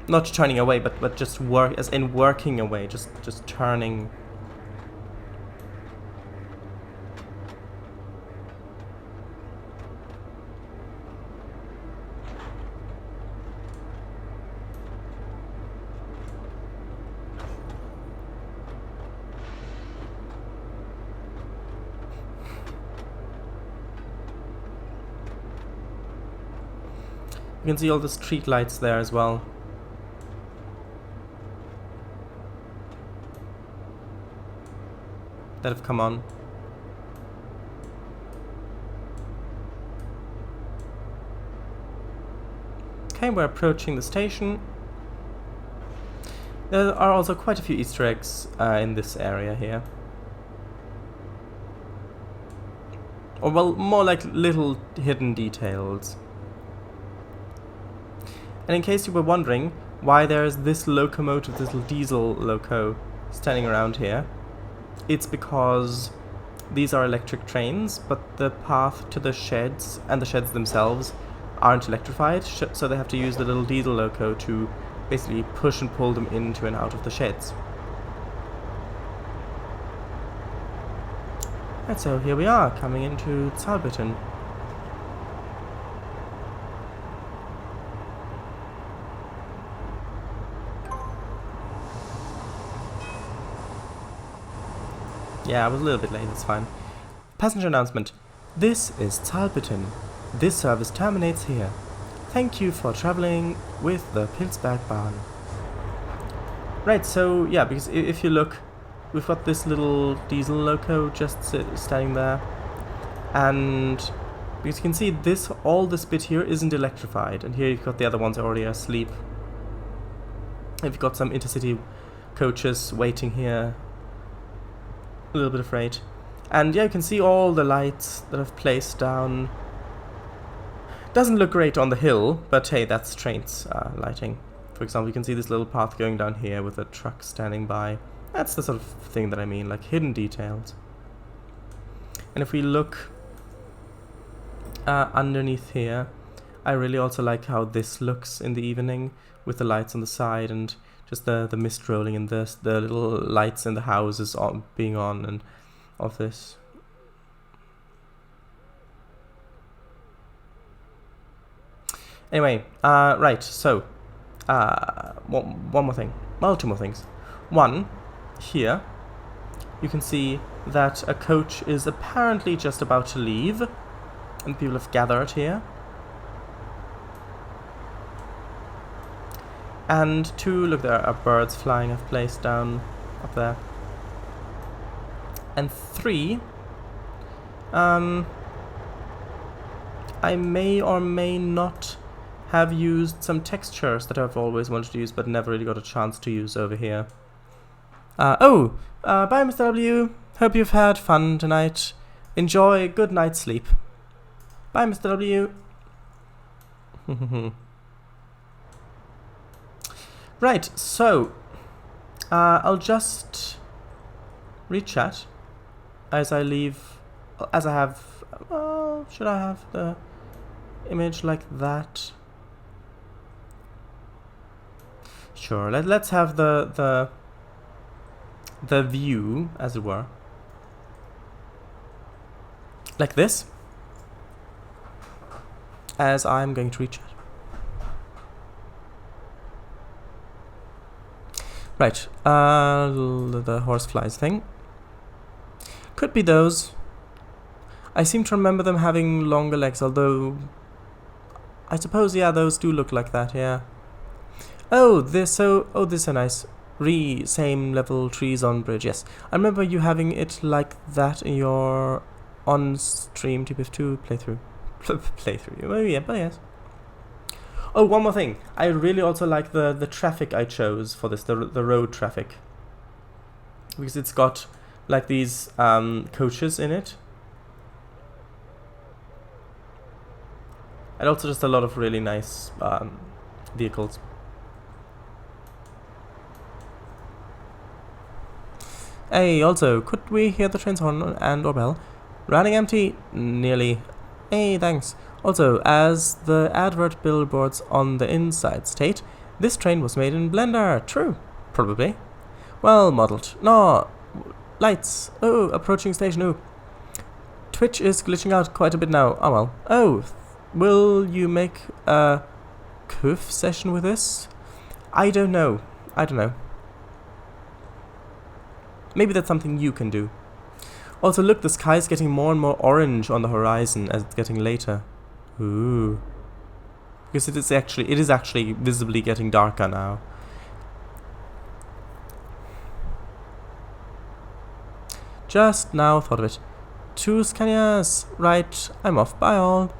Not turning away, but just working away, just turning. You can see all the street lights there as well. That have come on. Okay, we're approaching the station. There are also quite a few Easter eggs in this area here. Or, well, more like little hidden details. And in case you were wondering why there's this locomotive, this little diesel loco standing around here, it's because these are electric trains, but the path to the sheds and the sheds themselves aren't electrified, so they have to use the little diesel loco to basically push and pull them into and out of the sheds. And so here we are, coming into Saarbrücken. Yeah, I was a little bit late, it's fine. Passenger announcement. This is Saarbrücken. This service terminates here. Thank you for traveling with the Pilzbergbahn. Right, so yeah, because if you look, we've got this little diesel loco just standing there. And because you can see this, all this bit here isn't electrified. And here you've got the other ones already asleep. You've got some intercity coaches waiting here. A little bit afraid. And yeah, you can see all the lights that I've placed down. Doesn't look great on the hill, but hey, that's Trainz lighting. For example, you can see this little path going down here with a truck standing by. That's the sort of thing that I mean, like hidden details. And if we look underneath here, I really also like how this looks in the evening with the lights on the side and just the mist rolling and the little lights in the houses being on and of this. Anyway, right, so one more thing. Well, two more things. One, here you can see that a coach is apparently just about to leave and people have gathered here. And two, look, there are birds flying of place down up there. And three, I may or may not have used some textures that I've always wanted to use but never really got a chance to use over here. Bye Mr. W. Hope you've had fun tonight. Enjoy good night's sleep. Bye Mr. W. Right, so I'll just rechat as I leave, as I have, should I have the image like that? Sure, let's have the view, as it were, like this, as I'm going to rechat. Right, the horseflies thing. Could be those. I seem to remember them having longer legs, although I suppose, yeah, those do look like that, yeah. Oh, this are nice. Same level trees on bridge, yes. I remember you having it like that in your on-stream TPF2 playthrough. Oh, yeah, but yes. Oh, one more thing. I really also like the traffic I chose for this, the road traffic. Because it's got like these coaches in it. And also just a lot of really nice vehicles. Hey, also, could we hear the train's horn and or bell? Running empty? Nearly. Hey, thanks. Also, as the advert billboards on the inside state, this train was made in Blender. True. Probably. Well modeled. No. Lights. Oh, approaching station. Oh. Twitch is glitching out quite a bit now. Oh well. Oh. Will you make a KUF session with this? I don't know. Maybe that's something you can do. Also, look, the sky is getting more and more orange on the horizon as it's getting later. Ooh. Because it is actually visibly getting darker now. Just now thought of it. 2 Scanias. Right, I'm off. Bye all.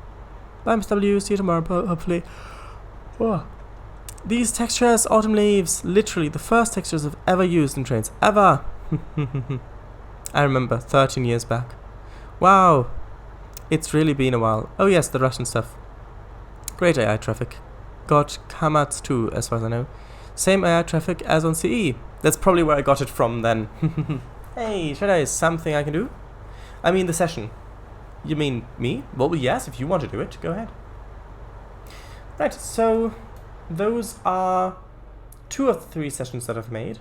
Bye Mr. W. See you tomorrow, hopefully. Oh. These textures, autumn leaves. Literally the first textures I've ever used in Trainz. Ever. I remember 13 years back. Wow. It's really been a while. Oh yes, the Russian stuff. Great AI traffic. Got Kamats too, as far as I know. Same AI traffic as on CE. That's probably where I got it from then. Hey, Sharadise, something I can do? I mean the session. You mean me? Well, yes, if you want to do it, go ahead. Right, so those are 2 of the 3 sessions that I've made.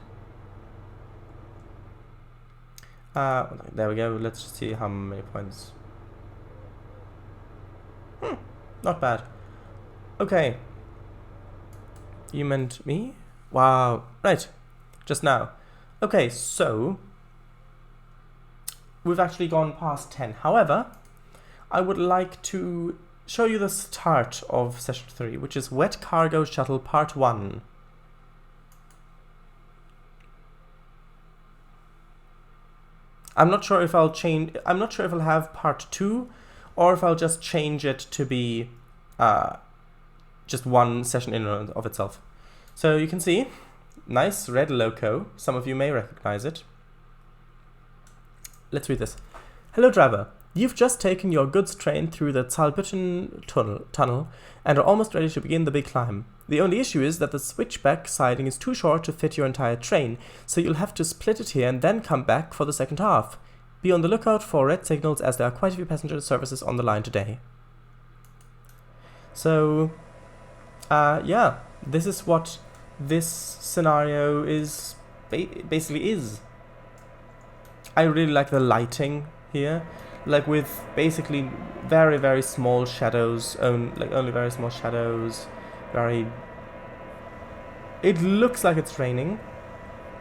There we go. Let's just see how many points. Not bad. Okay. You meant me? Wow. Right. Just now. Okay, so we've actually gone past 10. However, I would like to show you the start of session 3, which is Wet Cargo Shuttle Part 1. I'm not sure if I'll have part 2 or if I'll just change it to be just one session in and of itself. So you can see, nice red loco. Some of you may recognize it. Let's read this. Hello driver, you've just taken your goods train through the Zalbütten tunnel and are almost ready to begin the big climb. The only issue is that the switchback siding is too short to fit your entire train, so you'll have to split it here and then come back for the second half. Be on the lookout for red signals as there are quite a few passenger services on the line today. So, yeah, this is what this scenario is basically is. I really like the lighting here, like with basically very, very small shadows, only very small shadows, it looks like it's raining.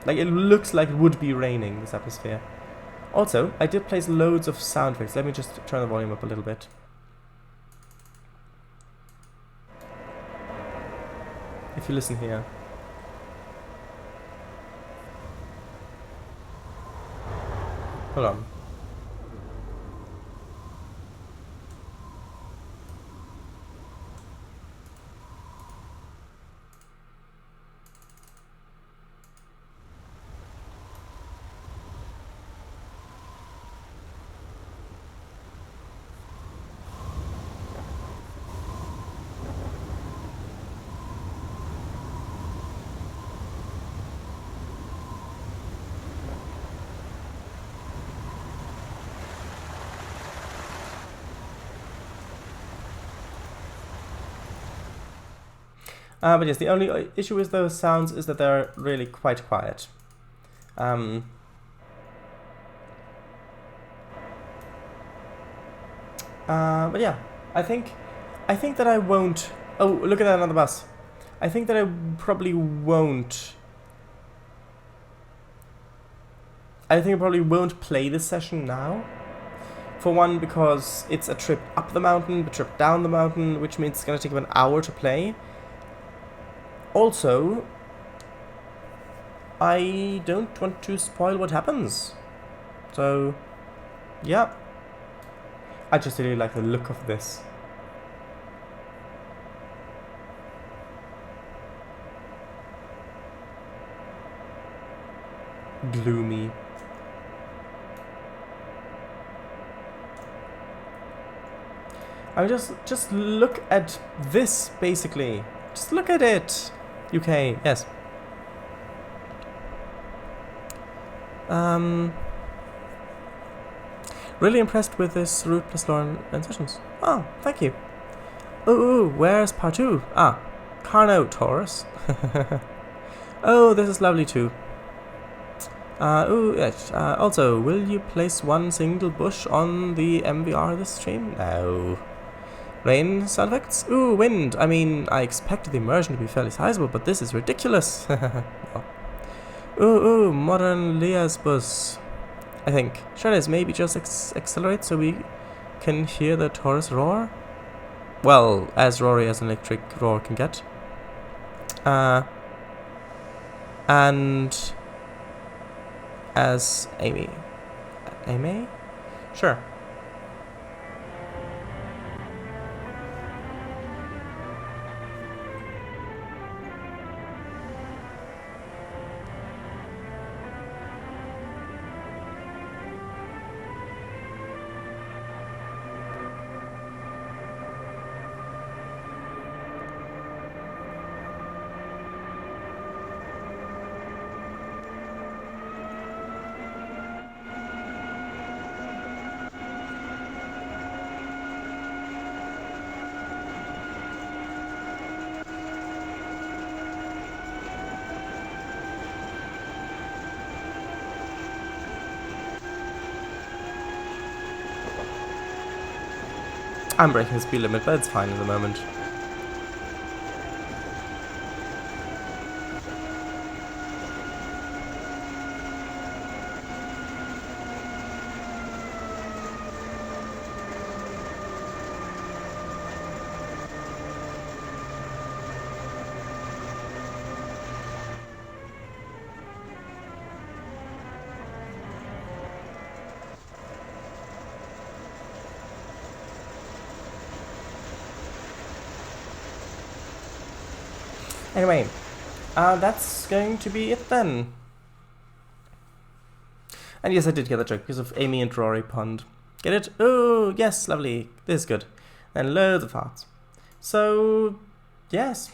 Like, it looks like it would be raining, this atmosphere. Also, I did place loads of sound effects. Let me just turn the volume up a little bit. If you listen here. Hold on. But yes, the only issue with those sounds is that they're really quite quiet. But yeah, I think that I won't. Oh, look at that on the bus. I think that I probably won't. I think I probably won't play this session now. For one, because it's a trip up the mountain, a trip down the mountain, which means it's gonna take about an hour to play. Also, I don't want to spoil what happens. So, yeah. I just really like the look of this. Gloomy. I mean, just look at this, basically. Just look at it. UK, yes. Really impressed with this route plus lore and sessions. Oh, thank you. Ooh, where's part 2? Ah, Carno Taurus. Oh, this is lovely too. Also, will you place one single bush on the MVR this stream? No. Rain sound effects? Ooh, wind. I mean, I expected the immersion to be fairly sizable, but this is ridiculous. Ooh, modern Lea's bus. I think. Sharadise, maybe just accelerate so we can hear the Taurus roar? Well, as roary as an electric roar can get. And as Amy. Amy? Sure. I'm breaking the speed limit, but it's fine at the moment. Anyway, that's going to be it then. And yes, I did get the joke because of Amy and Rory Pond. Get it? Oh, yes, lovely. This is good. And loads of hearts. So, yes.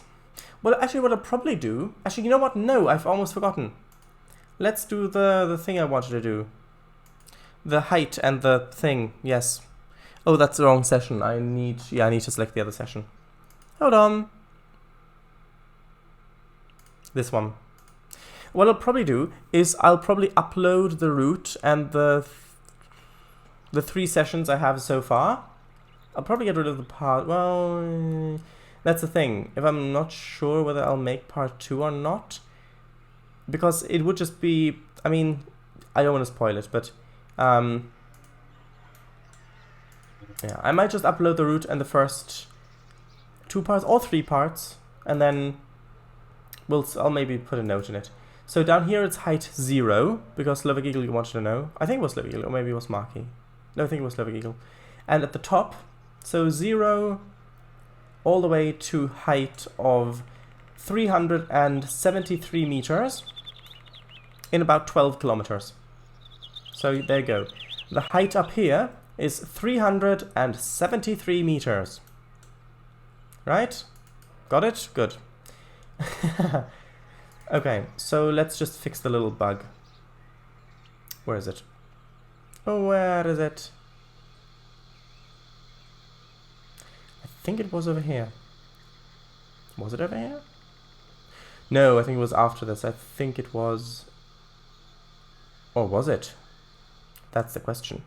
Well, actually, what I'll probably do... Actually, you know what? No, I've almost forgotten. Let's do the thing I wanted to do. The height and the thing, yes. Oh, that's the wrong session. I need to select the other session. Hold on. This one. What I'll probably do is I'll probably upload the route and the 3 sessions I have so far. I'll probably get rid of the part. Well, that's the thing. If I'm not sure whether I'll make part 2 or not, because it would just be. I mean, I don't want to spoil it, but yeah, I might just upload the route and the first 2 parts or 3 parts, and then I'll maybe put a note in it. So down here it's height 0, because Slovak Eagle wanted to know. I think it was Slovak Eagle, or maybe it was Marky. No, I think it was Slovak Eagle. And at the top, so 0 all the way to height of 373 meters in about 12 kilometers. So there you go. The height up here is 373 meters. Right? Got it? Good. Okay, so let's just fix the little bug. Where is it? Oh, where is it? I think it was over here. Was it over here? No, I think it was after this. I think it was... Or was it? That's the question.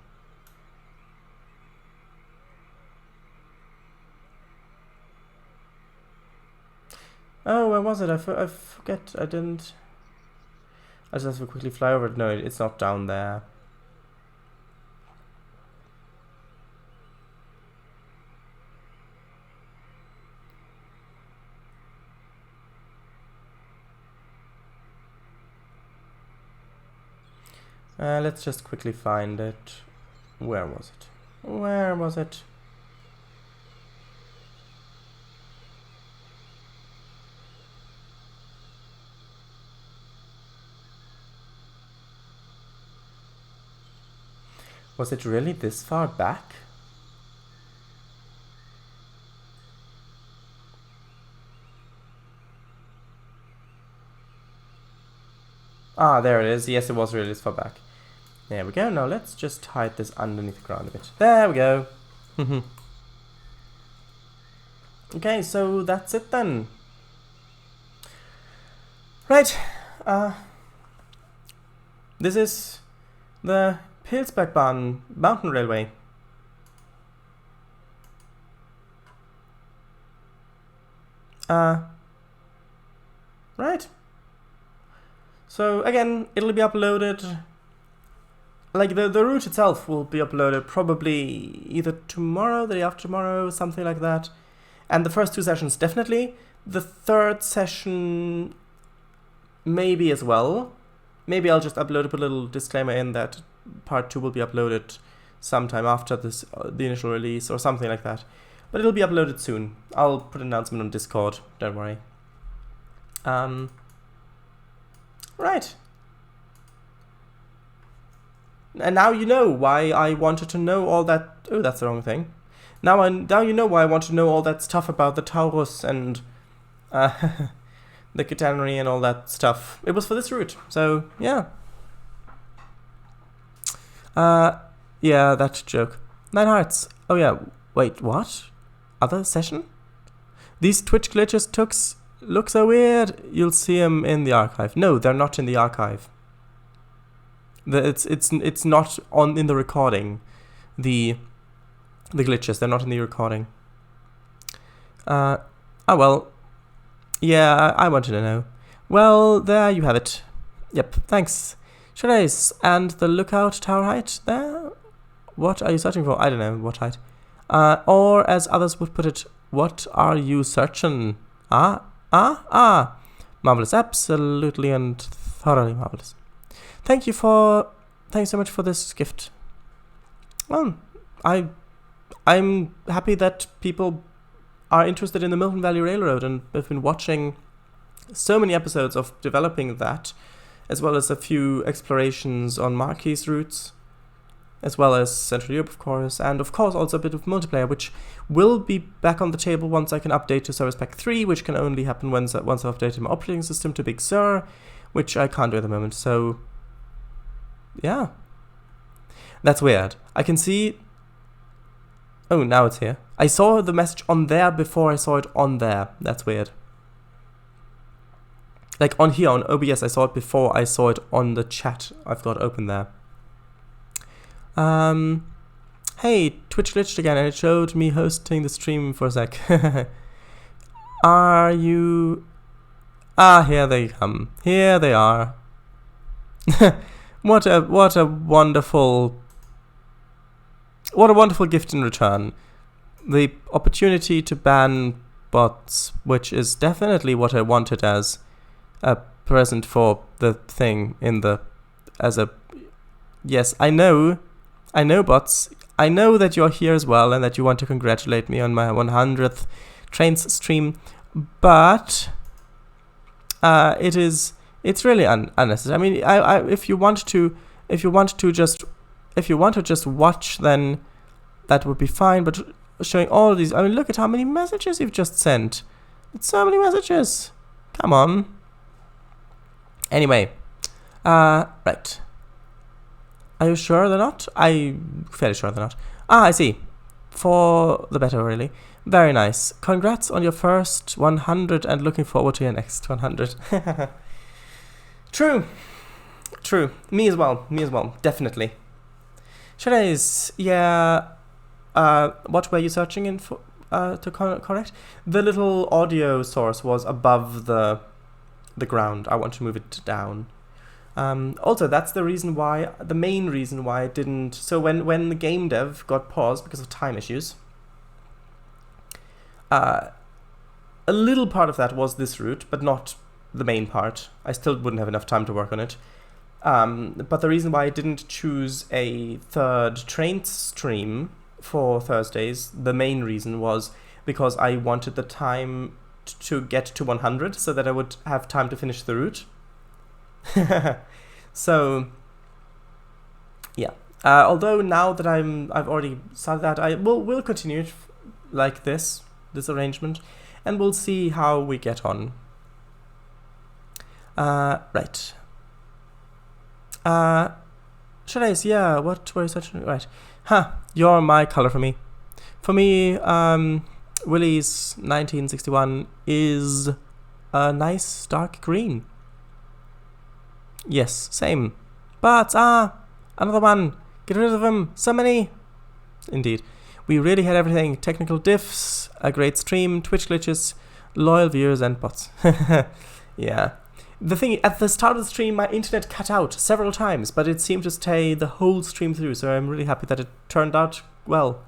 Oh, where was it? I forget. I didn't... I just have to quickly fly over it. No, it's not down there. Let's just quickly find it. Where was it? Where was it? Was it really this far back? Ah, there it is. Yes, it was really this far back. There we go. Now let's just hide this underneath the ground a bit. There we go. Okay, so that's it then. Right. This is the Pilzbergbahn mountain railway. Right. So again, it'll be uploaded. Like the route itself will be uploaded probably either tomorrow, the day after tomorrow, something like that. And the first 2 sessions definitely. The 3rd session maybe as well. Maybe I'll just upload a little disclaimer in that part 2 will be uploaded sometime after this the initial release or something like that. But it'll be uploaded soon. I'll put an announcement on Discord, don't worry. Right. And now you know why I wanted to know all that... Oh, that's the wrong thing. Now you know why I want to know all that stuff about the Taurus and the catenary and all that stuff. It was for this route, so yeah. Yeah, that joke. 9 hearts. Oh yeah, wait, what? Other session? These Twitch glitches look so weird. You'll see them in the archive. No, they're not in the archive. It's not in the recording. The glitches, they're not in the recording. Oh well. Yeah, I wanted to know. Well, there you have it. Yep, thanks. Sharadise, and the lookout tower height there? What are you searching for? I don't know, what height? Or as others would put it, what are you searching? Marvelous, absolutely and thoroughly marvelous. Thanks so much for this gift. Well, I'm happy that people are interested in the Milton Valley Railroad and have been watching so many episodes of developing that, as well as a few explorations on Marquis routes, as well as Central Europe, of course, and of course also a bit of multiplayer, which will be back on the table once I can update to Service Pack 3, which can only happen once I've updated my operating system to Big Sur, which I can't do at the moment, so yeah. That's weird. I can see Oh, now it's here. I saw the message on there before I saw it on there. That's weird. Like on here, on OBS, I saw it before I saw it on the chat I've got open there. Hey, Twitch glitched again and it showed me hosting the stream for a sec. Are you... Ah, here they come. Here they are. What a wonderful gift in return. The opportunity to ban bots, which is definitely what I wanted as a present for the thing in the... as a... Yes, I know bots. I know that you're here as well and that you want to congratulate me on my 100th Trainz stream, but it's really unnecessary. I mean, if you want to just watch, then that would be fine. But showing all of these, I mean, look at how many messages you've just sent. It's so many messages. Come on. Anyway, right. Are you sure they're not? I'm fairly sure they're not. Ah, I see. For the better, really. Very nice. Congrats on your first 100 and looking forward to your next 100. True. Me as well. Definitely. Sharadise, yeah. What were you searching in for? To correct? The little audio source was above the ground. I want to move it down. Also, that's the main reason why it didn't... So when the game dev got paused because of time issues, a little part of that was this route, but not the main part. I still wouldn't have enough time to work on it. But the reason why I didn't choose a third Trainz stream for Thursdays, the main reason was because I wanted the time to get to 100 so that I would have time to finish the route. So yeah, although now that I've already started that, we'll continue it like this arrangement, and we'll see how we get on. Right. Sharadise, yeah, what were you searching? Right. You're my color for me. For me, Willie's 1961 is a nice dark green. Yes, same. But, another one. Get rid of them. So many. Indeed. We really had everything. Technical diffs, a great stream, Twitch glitches, loyal viewers, and bots. Yeah. The thing, at the start of the stream, my internet cut out several times, but it seemed to stay the whole stream through, so I'm really happy that it turned out well.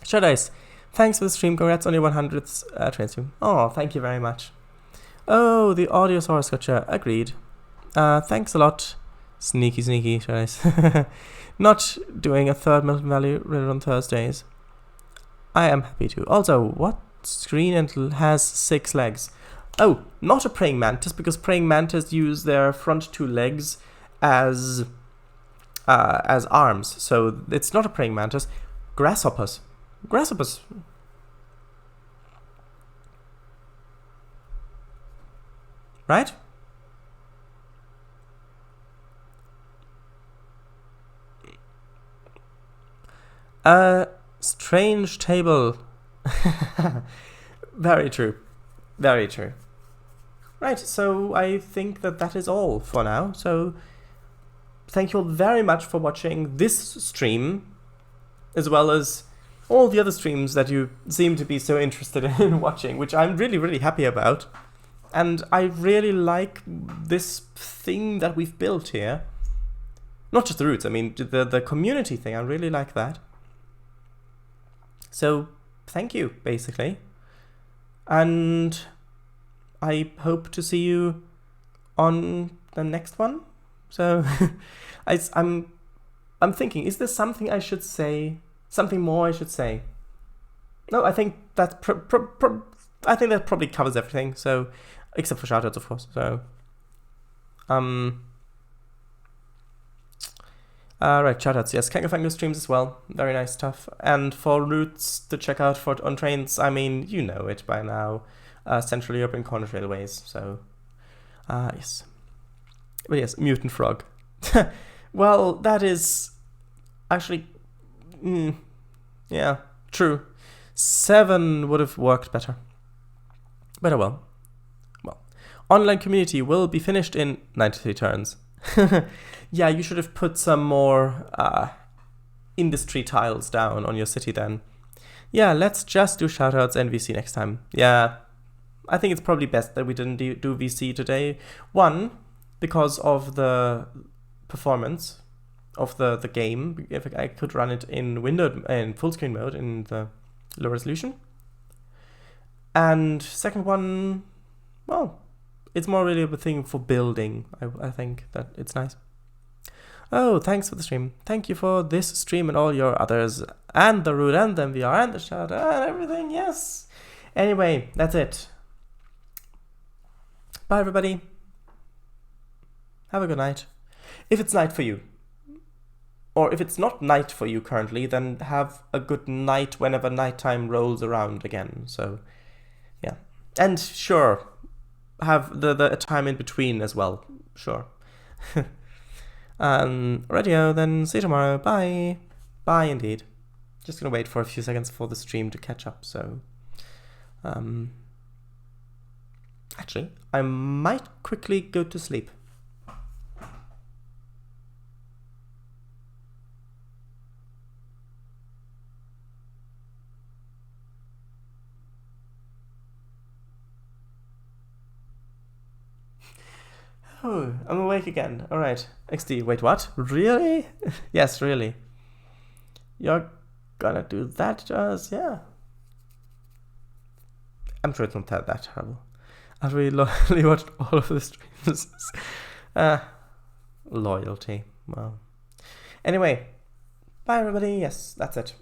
Sharadise, thanks for the stream. Congrats on your 100th Trainz stream. Oh, thank you very much. Oh, the audio source, gotcha. Agreed. Thanks a lot. Sneaky, Sharadise. Not doing a third Milton Valley River on Thursdays. I am happy to. Also, what screen has 6 legs? Oh, not a praying mantis, because praying mantis use their front 2 legs as arms. So it's not a praying mantis. Grasshoppers. Right? Strange table. Very true. Right, so I think that is all for now. So thank you all very much for watching this stream, as well as all the other streams that you seem to be so interested in watching, which I'm really, really happy about. And I really like this thing that we've built here. Not just the roots, I mean, the community thing, I really like that. So, thank you, basically. And I hope to see you on the next one. So, I'm thinking, is there something I should say? Something more I should say? No, I think that I think that probably covers everything. So, except for shoutouts, of course. So, right, shoutouts, yes, Kangafango streams as well, very nice stuff. And for routes to check out on Trainz, I mean, you know it by now, Central European Corner Railways, so, yes. But yes, Mutant Frog. Well, that is, actually, Yeah, true. 7 would have worked better. But well. Online community will be finished in 93 turns. Yeah, you should have put some more industry tiles down on your city then. Yeah, let's just do shoutouts and VC next time. Yeah, I think it's probably best that we didn't do VC today. One, because of the performance of the game. If I could run it in full screen mode in the low resolution. And second one, well, it's more really a thing for building. I think that it's nice. Oh, thanks for the stream. Thank you for this stream and all your others. And the root and the MVR and the shout and everything. Yes. Anyway, that's it. Bye, everybody. Have a good night. If it's night for you. Or if it's not night for you currently, then have a good night whenever nighttime rolls around again. So, yeah. And sure, have the time in between as well. Sure. Radio, then see you tomorrow. Bye. Bye indeed. Just gonna wait for a few seconds for the stream to catch up, so actually I might quickly go to sleep. Oh, I'm awake again. Alright. XD, wait, what? Really? Yes, really. You're gonna do that to us? Yeah. I'm sure it's not that terrible. I've really watched all of the streams. Loyalty. Wow. Anyway. Bye, everybody. Yes, that's it.